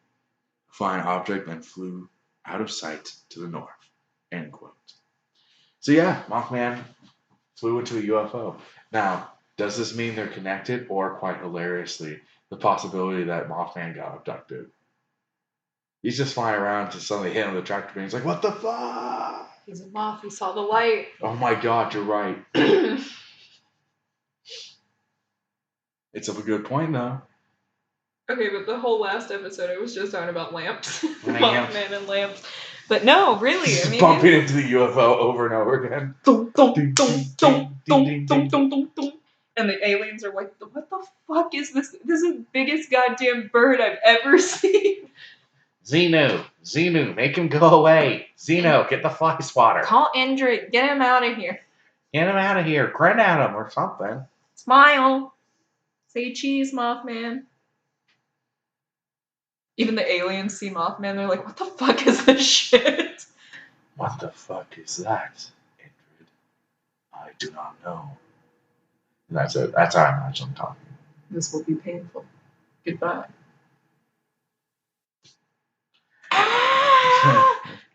The flying object then flew out of sight to the north. End quote. So yeah, Mothman flew into a UFO. Now, does this mean they're connected, or quite hilariously, the possibility that Mothman got abducted? He's just flying around to suddenly hit him with a tractor beam. He's like, "What the fuck?" He's a moth. He saw the light. Oh my god, you're right. It's a good point though. Okay, but the whole last episode, I was just talking about lamps. Lamps. Mothman and lamps. But no, really, I Just mean... bumping into the UFO over and over again. Dum, dum, dum, dum, dum, dum, dum, dum, dum. And the aliens are like, what the fuck is this? This is the biggest goddamn bird I've ever seen. Xenu, make him go away. Xeno, get the fly swatter. Call Indrid, get him out of here. Get him out of here. Grin at him or something. Smile. Say cheese, Mothman. Even the aliens see Mothman, they're like, what the fuck is this shit? What the fuck is that, Indrid? I do not know. And that's it. That's how I imagine him talking. This will be painful. Goodbye.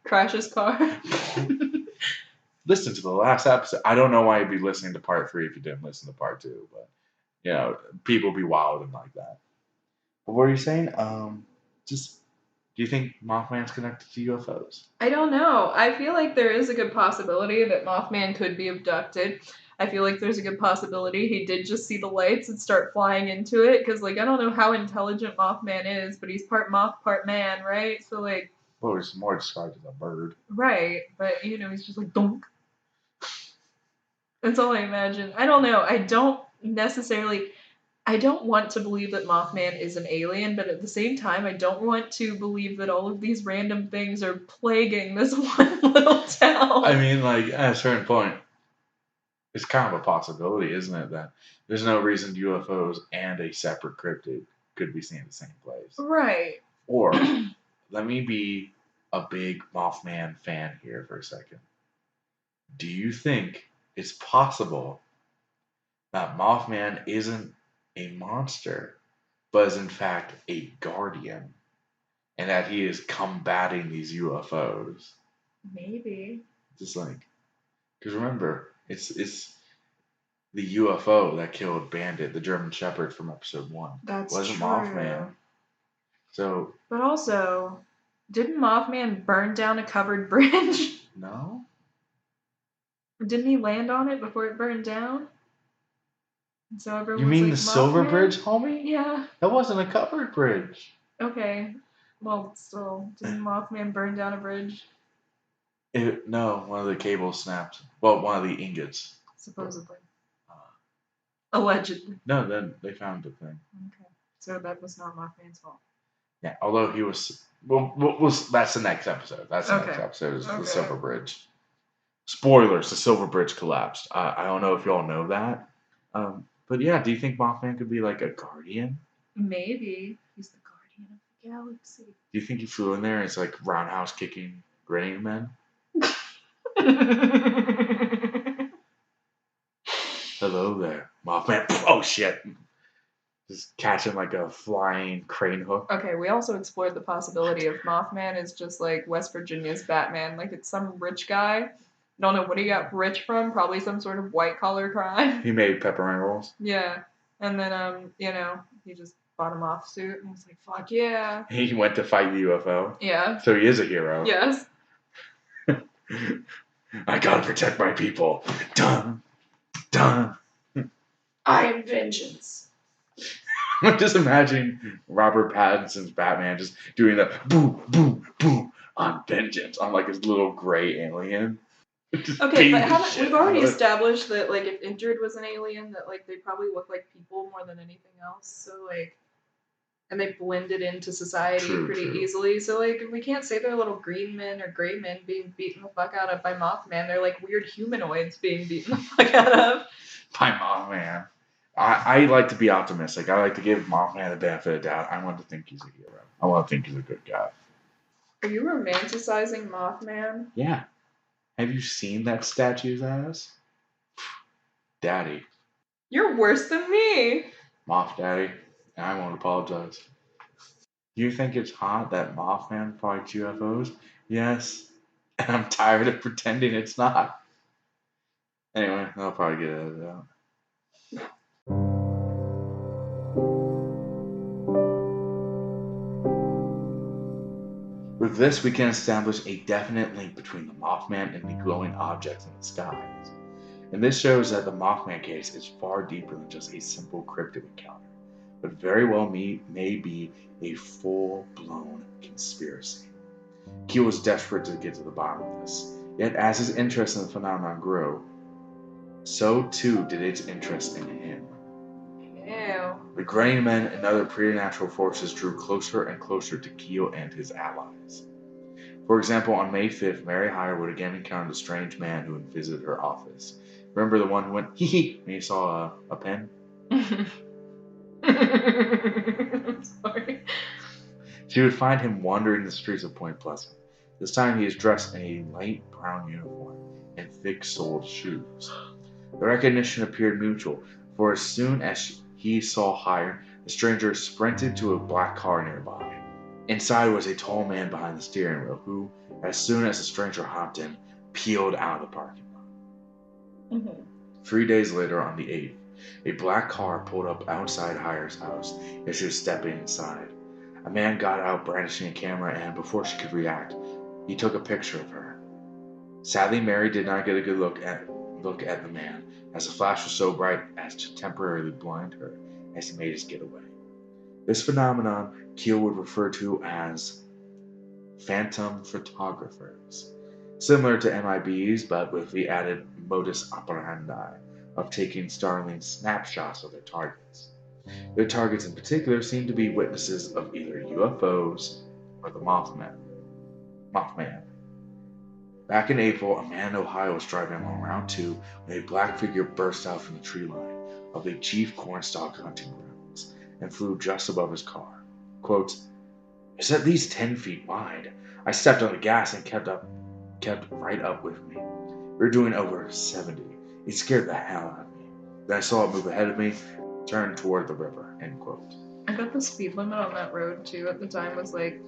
Crash his car. Listen to the last episode. I don't know why you'd be listening to part 3 if you didn't listen to part 2, but you know, people be wild and like that. But what were you saying? Just do you think Mothman's connected to UFOs? I don't know. I feel like there is a good possibility that Mothman could be abducted. I feel like there's a good possibility he did just see the lights and start flying into it. Because, like, I don't know how intelligent Mothman is, but he's part moth, part man, right? So, like... Well, it's more described as a bird. Right. But, you know, he's just like, donk. That's all I imagine. I don't know. I don't want to believe that Mothman is an alien, but at the same time, I don't want to believe that all of these random things are plaguing this one little town. I mean, like, at a certain point, it's kind of a possibility, isn't it, that there's no reason UFOs and a separate cryptid could be seen in the same place. Right. Or, let me be a big Mothman fan here for a second. Do you think it's possible that Mothman isn't a monster, but is in fact a guardian, and that he is combating these UFOs? Maybe. Just like, because remember, it's the UFO that killed Bandit, the German Shepherd from episode 1. That's wasn't true. Mothman. So, but also, didn't Mothman burn down a covered bridge? No. Didn't he land on it before it burned down? And so everyone You was mean like, the Silver Mothman? Bridge, homie? Yeah. That wasn't a covered bridge. Okay. Well, still, didn't Mothman burn down a bridge? No, one of the cables snapped. Well, one of the ingots. Supposedly. Allegedly. No, then they found the thing. Okay. So that was not Mothman's fault. Yeah, although he was... Well, that's the next episode. That's the next episode, is the Silver Bridge. Spoilers, the Silver Bridge collapsed. I don't know if y'all know that. But yeah, do you think Mothman could be like a guardian? Maybe. He's the guardian of the galaxy. Do you think he flew in there and it's like roundhouse kicking grinning men? Hello there, Mothman. Oh shit. Just catching like a flying crane hook. Okay, we also explored the possibility of Mothman is just like West Virginia's Batman. Like, it's some rich guy. Don't know what he got rich from. Probably some sort of white collar crime. He made pepperoni rolls. Yeah. And then, you know, he just bought a moth suit and was like, fuck yeah. He went to fight the UFO. Yeah. So he is a hero. Yes. I gotta protect my people. Dun. Dun. I am vengeance. I'm just imagining Robert Pattinson's Batman just doing the boom, boom, boom on vengeance on like his little gray alien. Okay, but we've already established that, like, if Indrid was an alien, that, like, they probably look like people more than anything else. So, like, and they blended into society pretty easily. So, like, we can't say they're little green men or gray men being beaten the fuck out of by Mothman. They're, like, weird humanoids being beaten the fuck out of. By Mothman. I like to be optimistic. I like to give Mothman the benefit of the doubt. I want to think he's a hero. I want to think he's a good guy. Are you romanticizing Mothman? Yeah. Have you seen that statue's ass? Daddy. You're worse than me. Moth Daddy. And I won't apologize. Do you think it's hot that Mothman fights UFOs? Yes. And I'm tired of pretending it's not. Anyway, I'll probably get edited out. With this, we can establish a definite link between the Mothman and the glowing objects in the skies. And this shows that the Mothman case is far deeper than just a simple cryptid encounter, but very well may be a full-blown conspiracy. Keel was desperate to get to the bottom of this, yet as his interest in the phenomenon grew, so too did its interest in him. Ew. The Grey Men and other preternatural forces drew closer and closer to Keel and his allies. For example, on May 5th, Mary Hirewood again encountered a strange man who had visited her office. Remember the one who went hee hee when he saw a pen? Sorry. She would find him wandering the streets of Point Pleasant. This time he is dressed in a light brown uniform and thick-soled shoes. The recognition appeared mutual, for as soon as he saw Hire, the stranger sprinted to a black car nearby. Inside was a tall man behind the steering wheel who, as soon as the stranger hopped in, peeled out of the parking lot. 3 days later, on the 8th, a black car pulled up outside Hire's house as she was stepping inside. A man got out brandishing a camera, and before she could react, he took a picture of her. Sadly, Mary did not get a good look at the man, as the flash was so bright as to temporarily blind her as he made his getaway. This phenomenon Keel would refer to as phantom photographers, similar to MIBs but with the added modus operandi of taking startling snapshots of their targets. Their targets in particular seem to be witnesses of either UFOs or the Mothman. Back in April, a man in Ohio was driving along Route 2 when a black figure burst out from the tree line of the Chief Cornstalk hunting grounds and flew just above his car. Quote, "It's at least 10 feet wide. I stepped on the gas and kept right up with me. We were doing over 70. It scared the hell out of me. Then I saw it move ahead of me, turn toward the river." End quote. I bet the speed limit on that road too at the time was like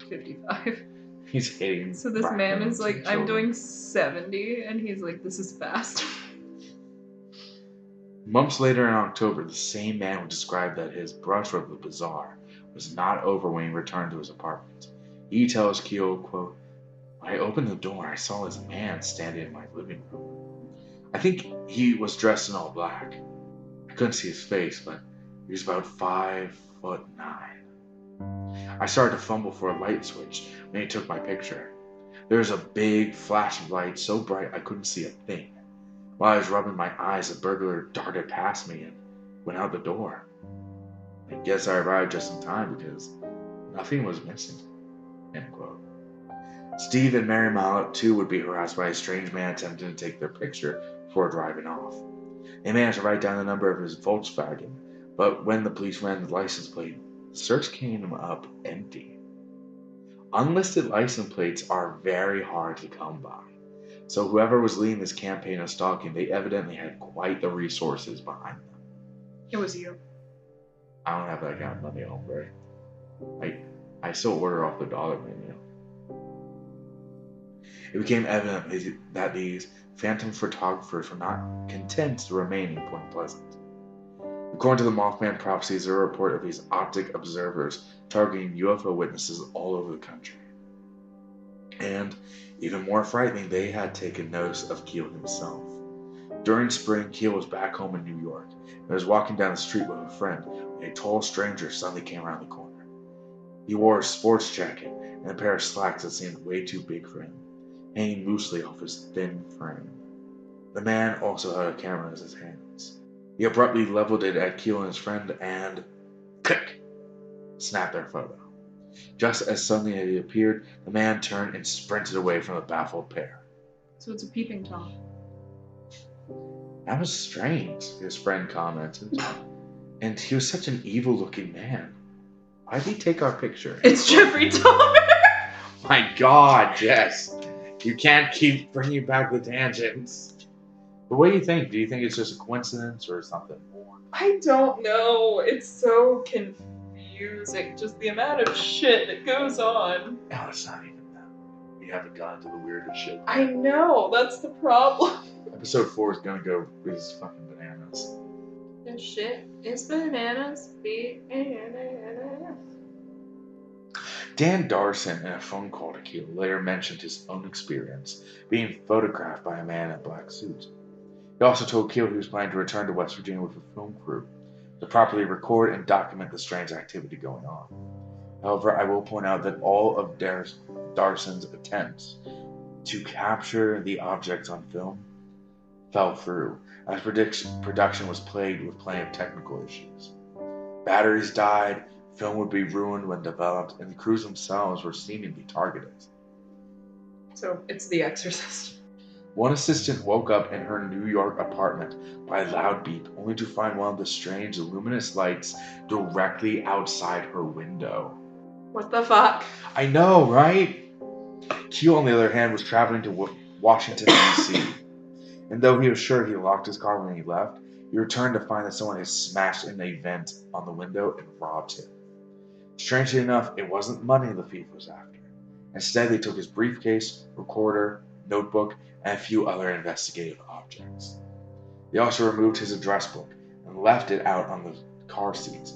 55. He's hitting. So this man is like, I'm doing 70, and he's like, this is fast. Months later in October, the same man would describe that his brush with the bizarre was not over when he returned to his apartment. He tells Keel, quote, "When I opened the door, I saw this man standing in my living room. I think he was dressed in all black. I couldn't see his face, but he was about 5'9". I started to fumble for a light switch when he took my picture. There was a big flash of light so bright I couldn't see a thing. While I was rubbing my eyes, a burglar darted past me and went out the door. I guess I arrived just in time because nothing was missing." End quote. Steve and Mary Mallet too would be harassed by a strange man attempting to take their picture before driving off. They managed to write down the number of his Volkswagen, but when the police ran the license plate, the search came up empty. Unlisted license plates are very hard to come by, so whoever was leading this campaign of stalking, they evidently had quite the resources behind them. It was you. I don't have that kind of money, hombre. I still order off the dollar menu. It became evident that these phantom photographers were not content to remain in Point Pleasant. According to the Mothman prophecies, there are reports of these optic observers targeting UFO witnesses all over the country. And, even more frightening, they had taken notice of Keel himself. During spring, Keel was back home in New York and was walking down the street with a friend when a tall stranger suddenly came around the corner. He wore a sports jacket and a pair of slacks that seemed way too big for him, hanging loosely off his thin frame. The man also had a camera in his hands. He abruptly leveled it at Keel and his friend and, click, snapped their photo. Just as suddenly as he appeared, the man turned and sprinted away from the baffled pair. So it's a peeping Tom. "That was strange," his friend commented. "And he was such an evil-looking man. Why'd he take our picture?" It's Jeffrey Dahmer! My God, Jess. You can't keep bringing back the tangents. But what do you think? Do you think it's just a coincidence or something more? I don't know. It's so confusing. Just the amount of shit that goes on. No, it's not even that. we haven't gotten to the weirdest shit. I know, that's the problem. Episode 4 is gonna go is fucking bananas. This shit is bananas. Bananas. Dan Darson, in a phone call to Keel, later mentioned his own experience being photographed by a man in a black suit. He also told Keel he was planning to return to West Virginia with a film crew to properly record and document the strange activity going on. However, I will point out that all of Darson's attempts to capture the objects on film fell through, as production was plagued with plenty of technical issues. Batteries died, film would be ruined when developed, and the crews themselves were seemingly targeted. So it's The Exorcist. One assistant woke up in her New York apartment by a loud beep, only to find one of the strange luminous lights directly outside her window. What the fuck? I know, right? Keel, on the other hand, was traveling to Washington, D.C. And though he was sure he locked his car when he left, he returned to find that someone had smashed in a vent on the window and robbed him. Strangely enough, it wasn't money the thief was after. Instead, they took his briefcase, recorder, notebook, and a few other investigative objects. They also removed his address book and left it out on the car seat.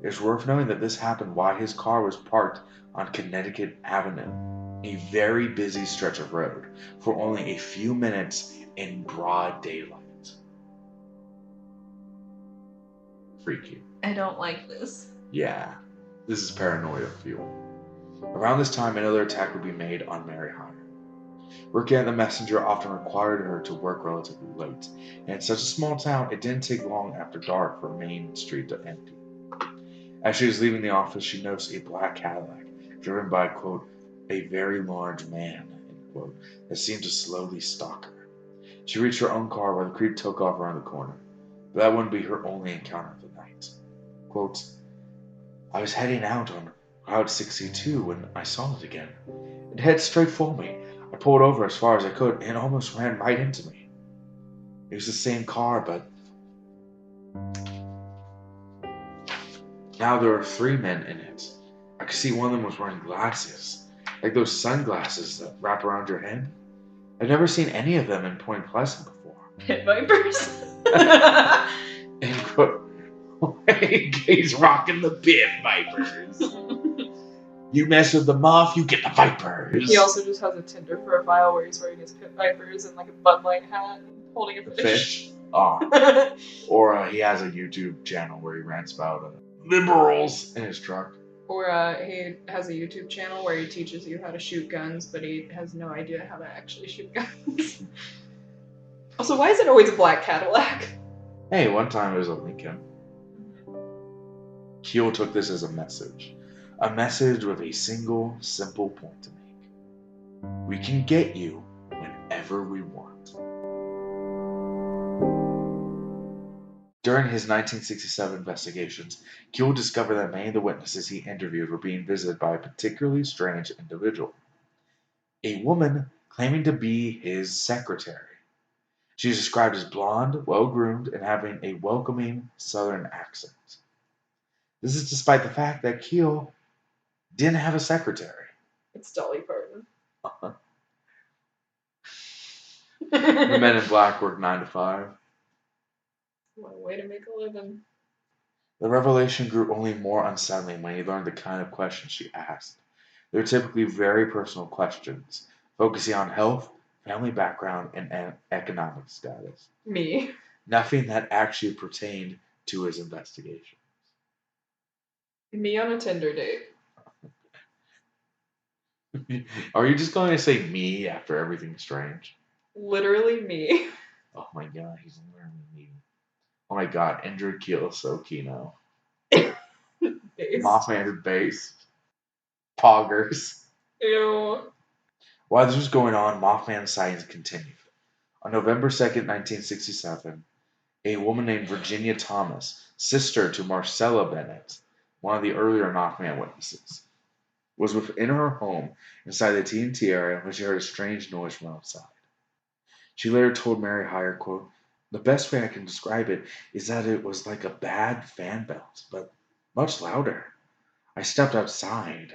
It is worth noting that this happened while his car was parked on Connecticut Avenue, a very busy stretch of road, for only a few minutes in broad daylight. Freaky. I don't like this. Yeah, this is paranoia fuel. Around this time, another attack would be made on Mary Hyre. Working at the Messenger often required her to work relatively late, and in such a small town, it didn't take long after dark for Main Street to empty. As she was leaving the office, she noticed a black Cadillac, driven by, quote, a very large man, end quote, that seemed to slowly stalk her. She reached her own car while the creep took off around the corner, but that wouldn't be her only encounter of the night. Quote, I was heading out on Route 62 when I saw it again. It headed straight for me. I pulled over as far as I could and almost ran right into me. It was the same car, but now there were 3 men in it. I could see one of them was wearing glasses, like those sunglasses that wrap around your head. I've never seen any of them in Point Pleasant before. Pit vipers. End quote. He's rocking the pit vipers. You mess with the moth, you get the vipers. He also just has a Tinder profile where he's wearing his pit vipers and like a Bud Light hat and holding a fish. Oh. Or he has a YouTube channel where he rants about liberals in his truck. Or he has a YouTube channel where he teaches you how to shoot guns, but he has no idea how to actually shoot guns. Also, why is it always a black Cadillac? Hey, one time it was a Lincoln. Keel took this as a message with a single, simple point to make. We can get you whenever we want. During his 1967 investigations, Keel discovered that many of the witnesses he interviewed were being visited by a particularly strange individual. A woman claiming to be his secretary. She is described as blonde, well-groomed, and having a welcoming southern accent. This is despite the fact that Keel didn't have a secretary. It's Dolly Parton. The men in black work 9 to 5. What a way to make a living. The revelation grew only more unsettling when he learned the kind of questions she asked. They were typically very personal questions, focusing on health, family background, and economic status. Me. Nothing that actually pertained to his investigation. Me on a Tinder date. Are you just going to say me after everything strange? Literally me. Oh my god, he's literally me. Oh my god, Indra Keel so Kino. Mothman base. Poggers. Ew. While this was going on, Mothman sightings continued. On November 2nd, 1967, a woman named Virginia Thomas, sister to Marcella Bennett, one of the earlier Mothman witnesses, was within her home inside the TNT area when she heard a strange noise from outside. She later told Mary Hyre, quote, the best way I can describe it is that it was like a bad fan belt, but much louder. I stepped outside.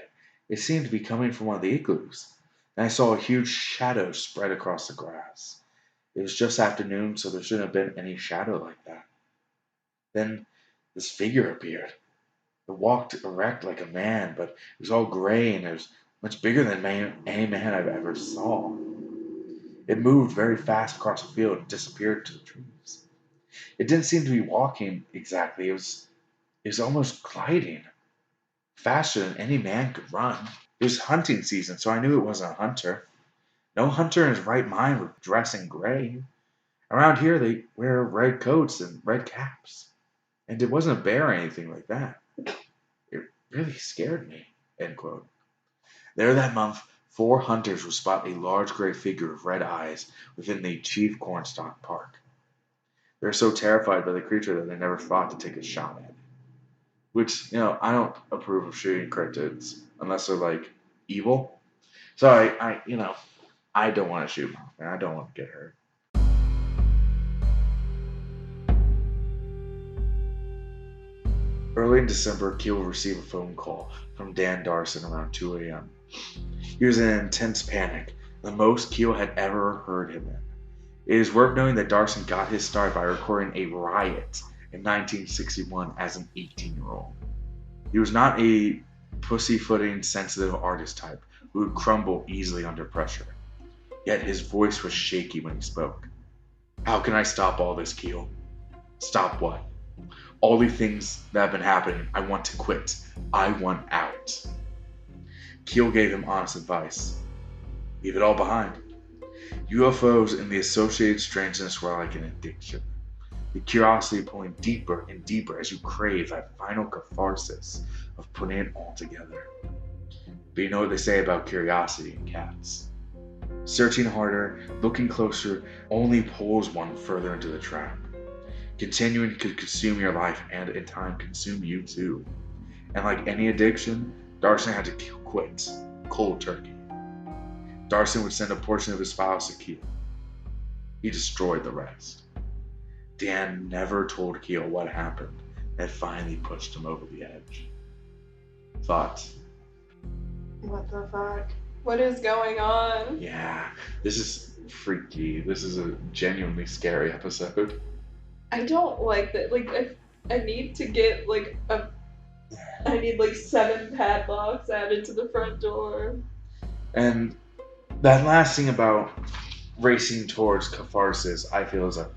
It seemed to be coming from one of the igloos. and I saw a huge shadow spread across the grass. It was just afternoon, so there shouldn't have been any shadow like that. Then this figure appeared. It walked erect like a man, but it was all gray and it was much bigger than any man I've ever saw. It moved very fast across the field and disappeared to the trees. It didn't seem to be walking exactly. It was almost gliding, faster than any man could run. It was hunting season, so I knew it wasn't a hunter. No hunter in his right mind would dress in gray. Around here, they wear red coats and red caps. And it wasn't a bear or anything like that. It really scared me. End quote. There that month, 4 hunters would spot a large gray figure with red eyes within the Chief Cornstalk Park. They were so terrified by the creature that they never thought to take a shot at it. Which, I don't approve of shooting cryptids unless they're like evil. So I don't want to shoot Mothman. I don't want to get hurt. Early in December, Keel would receive a phone call from Dan Darson around 2 a.m. He was in intense panic, the most Keel had ever heard him in. It is worth noting that Darson got his start by recording a riot in 1961 as an 18-year-old. He was not a pussyfooting, sensitive artist type who would crumble easily under pressure. Yet his voice was shaky when he spoke. How can I stop all this, Keel? Stop what? All the things that have been happening. I want to quit. I want out. Keel gave him honest advice. Leave it all behind. UFOs and the associated strangeness were like an addiction. The curiosity pulling deeper and deeper as you crave that final catharsis of putting it all together. But you know what they say about curiosity in cats. Searching harder, looking closer, only pulls one further into the trap. Continuing could consume your life and in time consume you too. And like any addiction, Darson had to quit cold turkey. Darson would send a portion of his files to Keel. He destroyed the rest. Dan never told Keel what happened that finally pushed him over the edge. Thoughts? What the fuck? What is going on? Yeah, this is freaky. This is a genuinely scary episode. I don't like that. Like, I need to get I need 7 padlocks added to the front door. And that last thing about racing towards catharsis, I feel, is a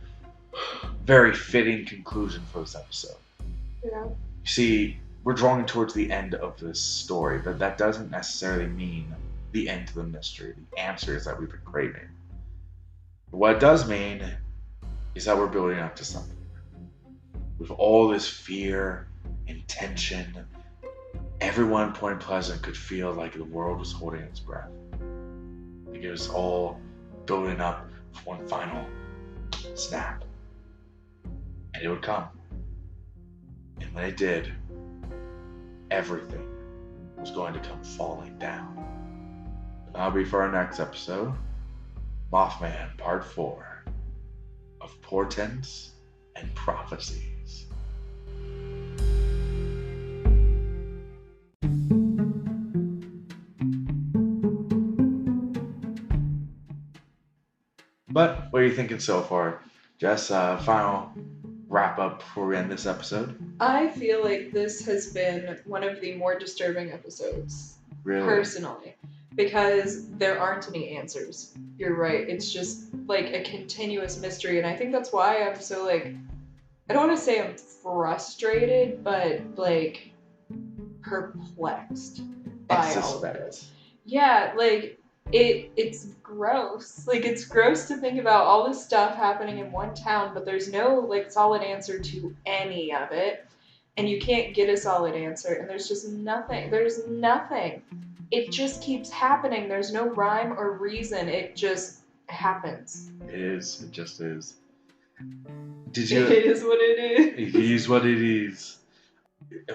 very fitting conclusion for this episode. Yeah. You see, we're drawing towards the end of this story, but that doesn't necessarily mean the end to the mystery, the answers that we've been craving. What it does mean is that we're building up to something. With all this fear and tension, everyone in Point Pleasant could feel like the world was holding its breath. Like it was all building up for one final snap. And it would come. And when it did, everything was going to come falling down. And that'll be for our next episode, Mothman Part 4 of Portents and Prophecies. But what are you thinking so far? Just a final wrap up before we end this episode? I feel like this has been one of the more disturbing episodes. Really? Personally. Because there aren't any answers. You're right. It's just like a continuous mystery. And I think that's why I'm so I don't want to say I'm frustrated, but perplexed by all of this. Yeah, it's gross. It's gross to think about all this stuff happening in one town, but there's no solid answer to any of it. And you can't get a solid answer, and there's just nothing. There's nothing. It just keeps happening. There's no rhyme or reason. It just happens. It is. It just is. It is what it is. It is what it is.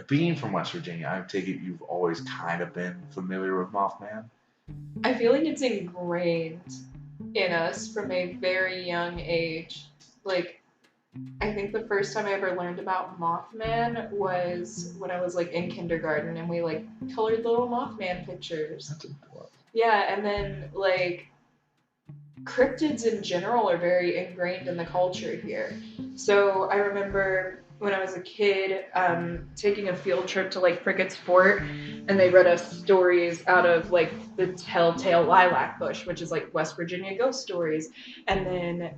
Being from West Virginia, I take it you've always kind of been familiar with Mothman? I feel like it's ingrained in us from a very young age. I think the first time I ever learned about Mothman was when I was in kindergarten, and we colored little Mothman pictures. That's important. Yeah, and then like cryptids in general are very ingrained in the culture here. So I remember when I was a kid taking a field trip to like Prickett's Fort, and they read us stories out of like the Telltale Lilac Bush, which is like West Virginia ghost stories. And then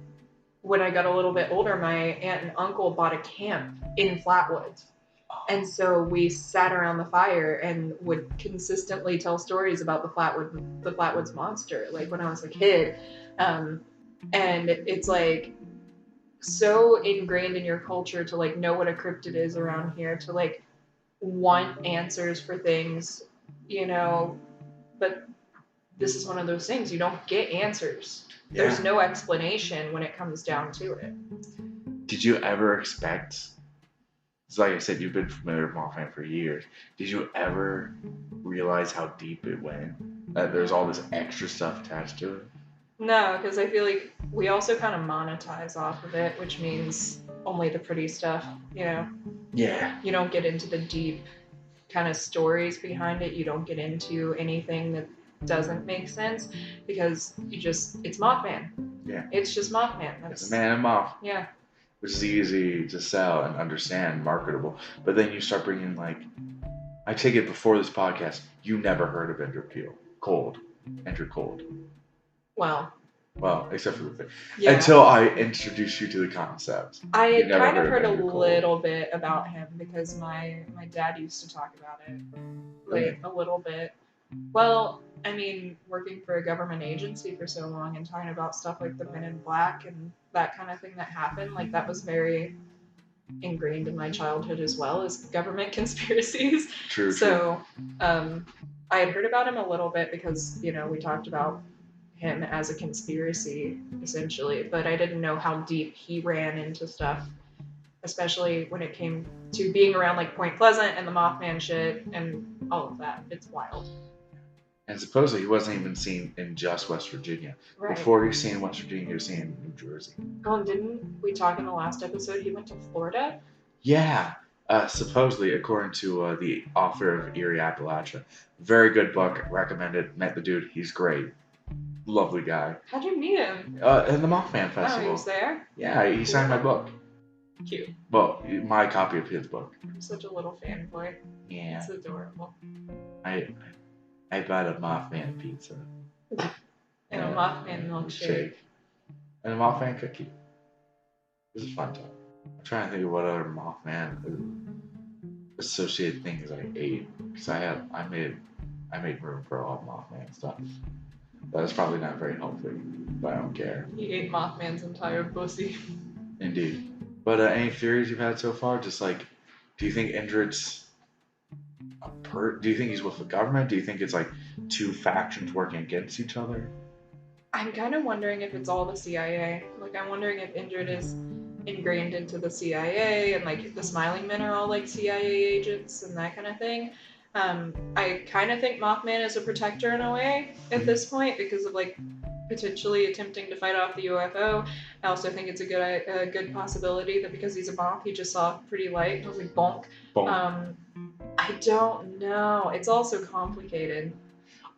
when I got a little bit older, my aunt and uncle bought a camp in Flatwoods. And so we sat around the fire and would consistently tell stories about the Flatwoods monster, like when I was a kid. Um, and it's like so ingrained in your culture to like know what a cryptid is around here, to like want answers for things, you know. But this is one of those things, you don't get answers. Yeah. There's no explanation when it comes down to it. Did you ever expect? It's like I said, you've been familiar with Mothman for years. Did you ever realize how deep it went? That there's all this extra stuff attached to it? No, because I feel like we also kind of monetize off of it, which means only the pretty stuff, you know? Yeah. You don't get into the deep kind of stories behind it. You don't get into anything that doesn't make sense because it's Mothman. Yeah. It's just Mothman. It's a man and moth. Yeah. Which is easy to sell and understand, marketable. But then you start bringing like, I take it before this podcast, you never heard of Enter Cold. Enter Cold. Well, except for the thing. Yeah. Until I introduce you to the concept. I had kind of heard a Enter Cold. little bit about him because my dad used to talk about it, like a little bit. Well, I mean, working for a government agency for so long and talking about stuff like the Men in Black and that kind of thing that happened, like that was very ingrained in my childhood as well as government conspiracies. True. So, I had heard about him a little bit because, you know, we talked about him as a conspiracy essentially, but I didn't know how deep he ran into stuff, especially when it came to being around like Point Pleasant and the Mothman shit and all of that. It's wild. And supposedly he wasn't even seen in just West Virginia. Right. Before he was seen in West Virginia, he was seen in New Jersey. Oh, and didn't we talk in the last episode he went to Florida? Yeah. Supposedly, according to the author of Eerie Appalachia. Very good book. Recommend it. Met the dude. He's great. Lovely guy. How'd you meet him? In the Mothman Festival. Oh, he was there? Yeah, he signed my book. Cute. Well, my copy of his book. I'm such a little fanboy. Yeah. It's adorable. I bought a Mothman pizza. And a Mothman milkshake. And a Mothman cookie. It was a fun time. I'm trying to think of what other Mothman associated things I ate. Because I made room for all Mothman stuff. That is probably not very healthy, but I don't care. He ate Mothman's entire pussy. Indeed. But any theories you've had so far? Just like, do you think Indrid's do you think he's with the government? Do you think it's like two factions working against each other? I'm kind of wondering if it's all the CIA. Like, I'm wondering if Indrid is ingrained into the CIA and like the Smiling Men are all like CIA agents and that kind of thing. I kind of think Mothman is a protector in a way at this point because of like potentially attempting to fight off the UFO. I also think it's a good possibility that because he's a moth, he just saw pretty light. It was like bonk. Bonk. I don't know. It's also complicated.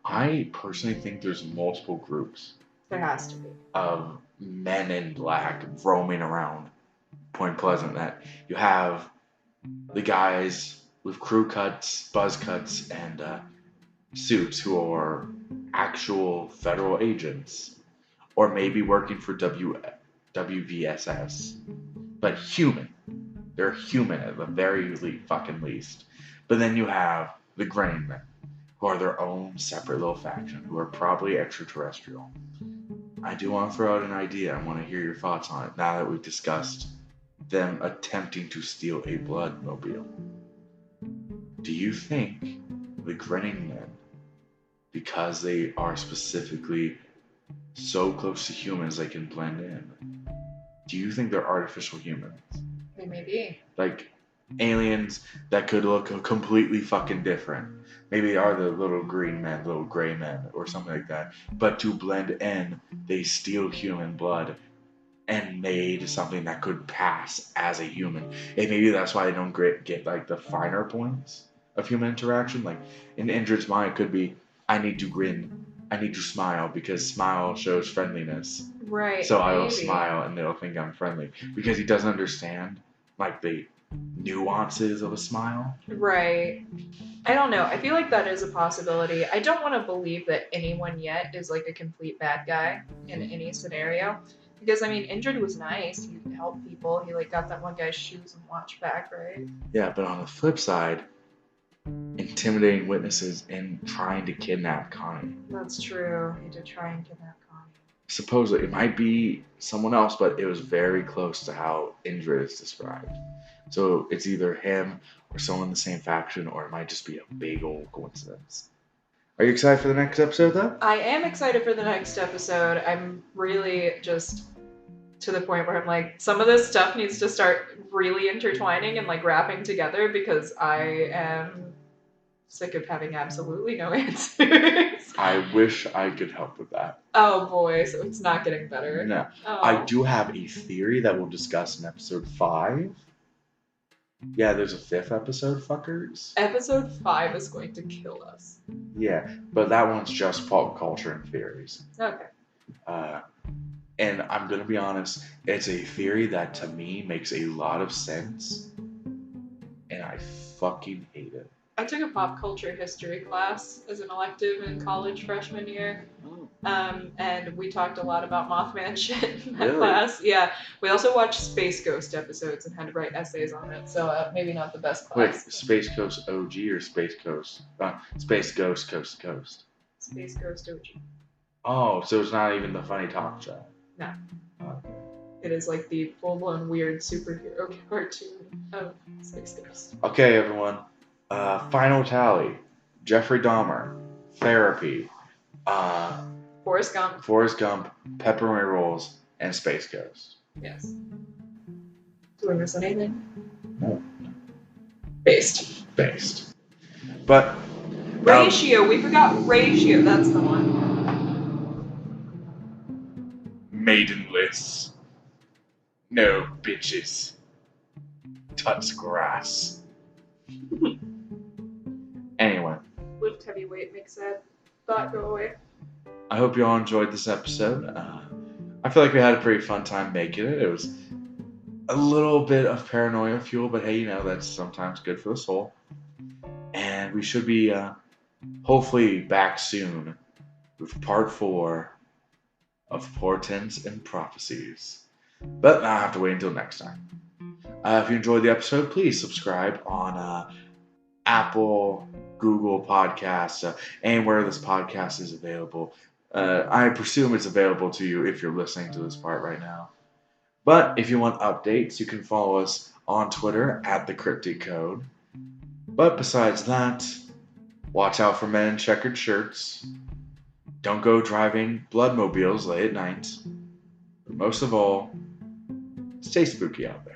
I personally think there's multiple groups. There has to be. Of men in black roaming around Point Pleasant. That you have the guys with crew cuts, buzz cuts, and suits who are actual federal agents, or maybe working for WVSS, but human. They're human at the very fucking least. But then you have the Grinning Men, who are their own separate little faction, who are probably extraterrestrial. I do want to throw out an idea. I want to hear your thoughts on it now that we've discussed them attempting to steal a bloodmobile. Do you think the Grinning Men, because they are specifically so close to humans they can blend in, do you think they're artificial humans? They may be. Like aliens that could look completely fucking different. Maybe they are the little green men, little gray men, or something like that. But to blend in, they steal human blood and made something that could pass as a human. And maybe that's why they don't get like the finer points of human interaction. Like in Indrid's mind, it could be, I need to grin I need to smile because smile shows friendliness. Right. So I will maybe. smile and they'll think I'm friendly because he doesn't understand like the nuances of a smile. Right. I don't know. I feel like that is a possibility. I don't want to believe that anyone yet is like a complete bad guy in any scenario. Because I mean, Indrid was nice. He helped people. He like got that one guy's shoes and watch back, right? Yeah, but on the flip side, intimidating witnesses and trying to kidnap Connie. That's true. He did try and kidnap Connie. Supposedly, it might be someone else, but it was very close to how Indrid is described. So it's either him or someone in the same faction, or it might just be a big old coincidence. Are you excited for the next episode, though? I am excited for the next episode. I'm really just to the point where I'm like, some of this stuff needs to start really intertwining and like wrapping together because I am sick of having absolutely no answers. I wish I could help with that. Oh boy, so it's not getting better. No. Oh. I do have a theory that we'll discuss in episode 5. Yeah, there's a 5th episode, fuckers. Episode 5 is going to kill us. Yeah, but that one's just pop culture and theories. Okay. And I'm going to be honest, it's a theory that to me makes a lot of sense. And I fucking hate it. I took a pop culture history class as an elective in college freshman year. And we talked a lot about Mothman shit in that class. Yeah. We also watched Space Ghost episodes and had to write essays on it. So maybe not the best class. Wait, Space Ghost OG or Space Ghost? Space Ghost Coast to Coast. Space Ghost OG. Oh, so it's not even the funny talk show. No. Okay. It is like the full-blown weird superhero cartoon of Space Ghost. Okay, everyone. Final tally. Jeffrey Dahmer. Therapy. Forrest Gump. Forrest Gump. Pepperoni Rolls. And Space Ghost. Yes. Do we miss anything? No. Based. But... Ratio. We forgot Ratio. That's the one. Maidenless. No bitches. Touch grass. Anyway. Lift heavyweight makes that thought go away. I hope you all enjoyed this episode. I feel like we had a pretty fun time making it. It was a little bit of paranoia fuel, but hey, that's sometimes good for the soul. And we should be hopefully back soon with part 4 of Portents and Prophecies. But I'll have to wait until next time. If you enjoyed the episode, please subscribe on Apple, Google Podcasts, anywhere this podcast is available. I presume it's available to you if you're listening to this part right now. But if you want updates, you can follow us on Twitter at the Cryptid Code. But besides that, watch out for men in checkered shirts. Don't go driving bloodmobiles late at night. But most of all, stay spooky out there.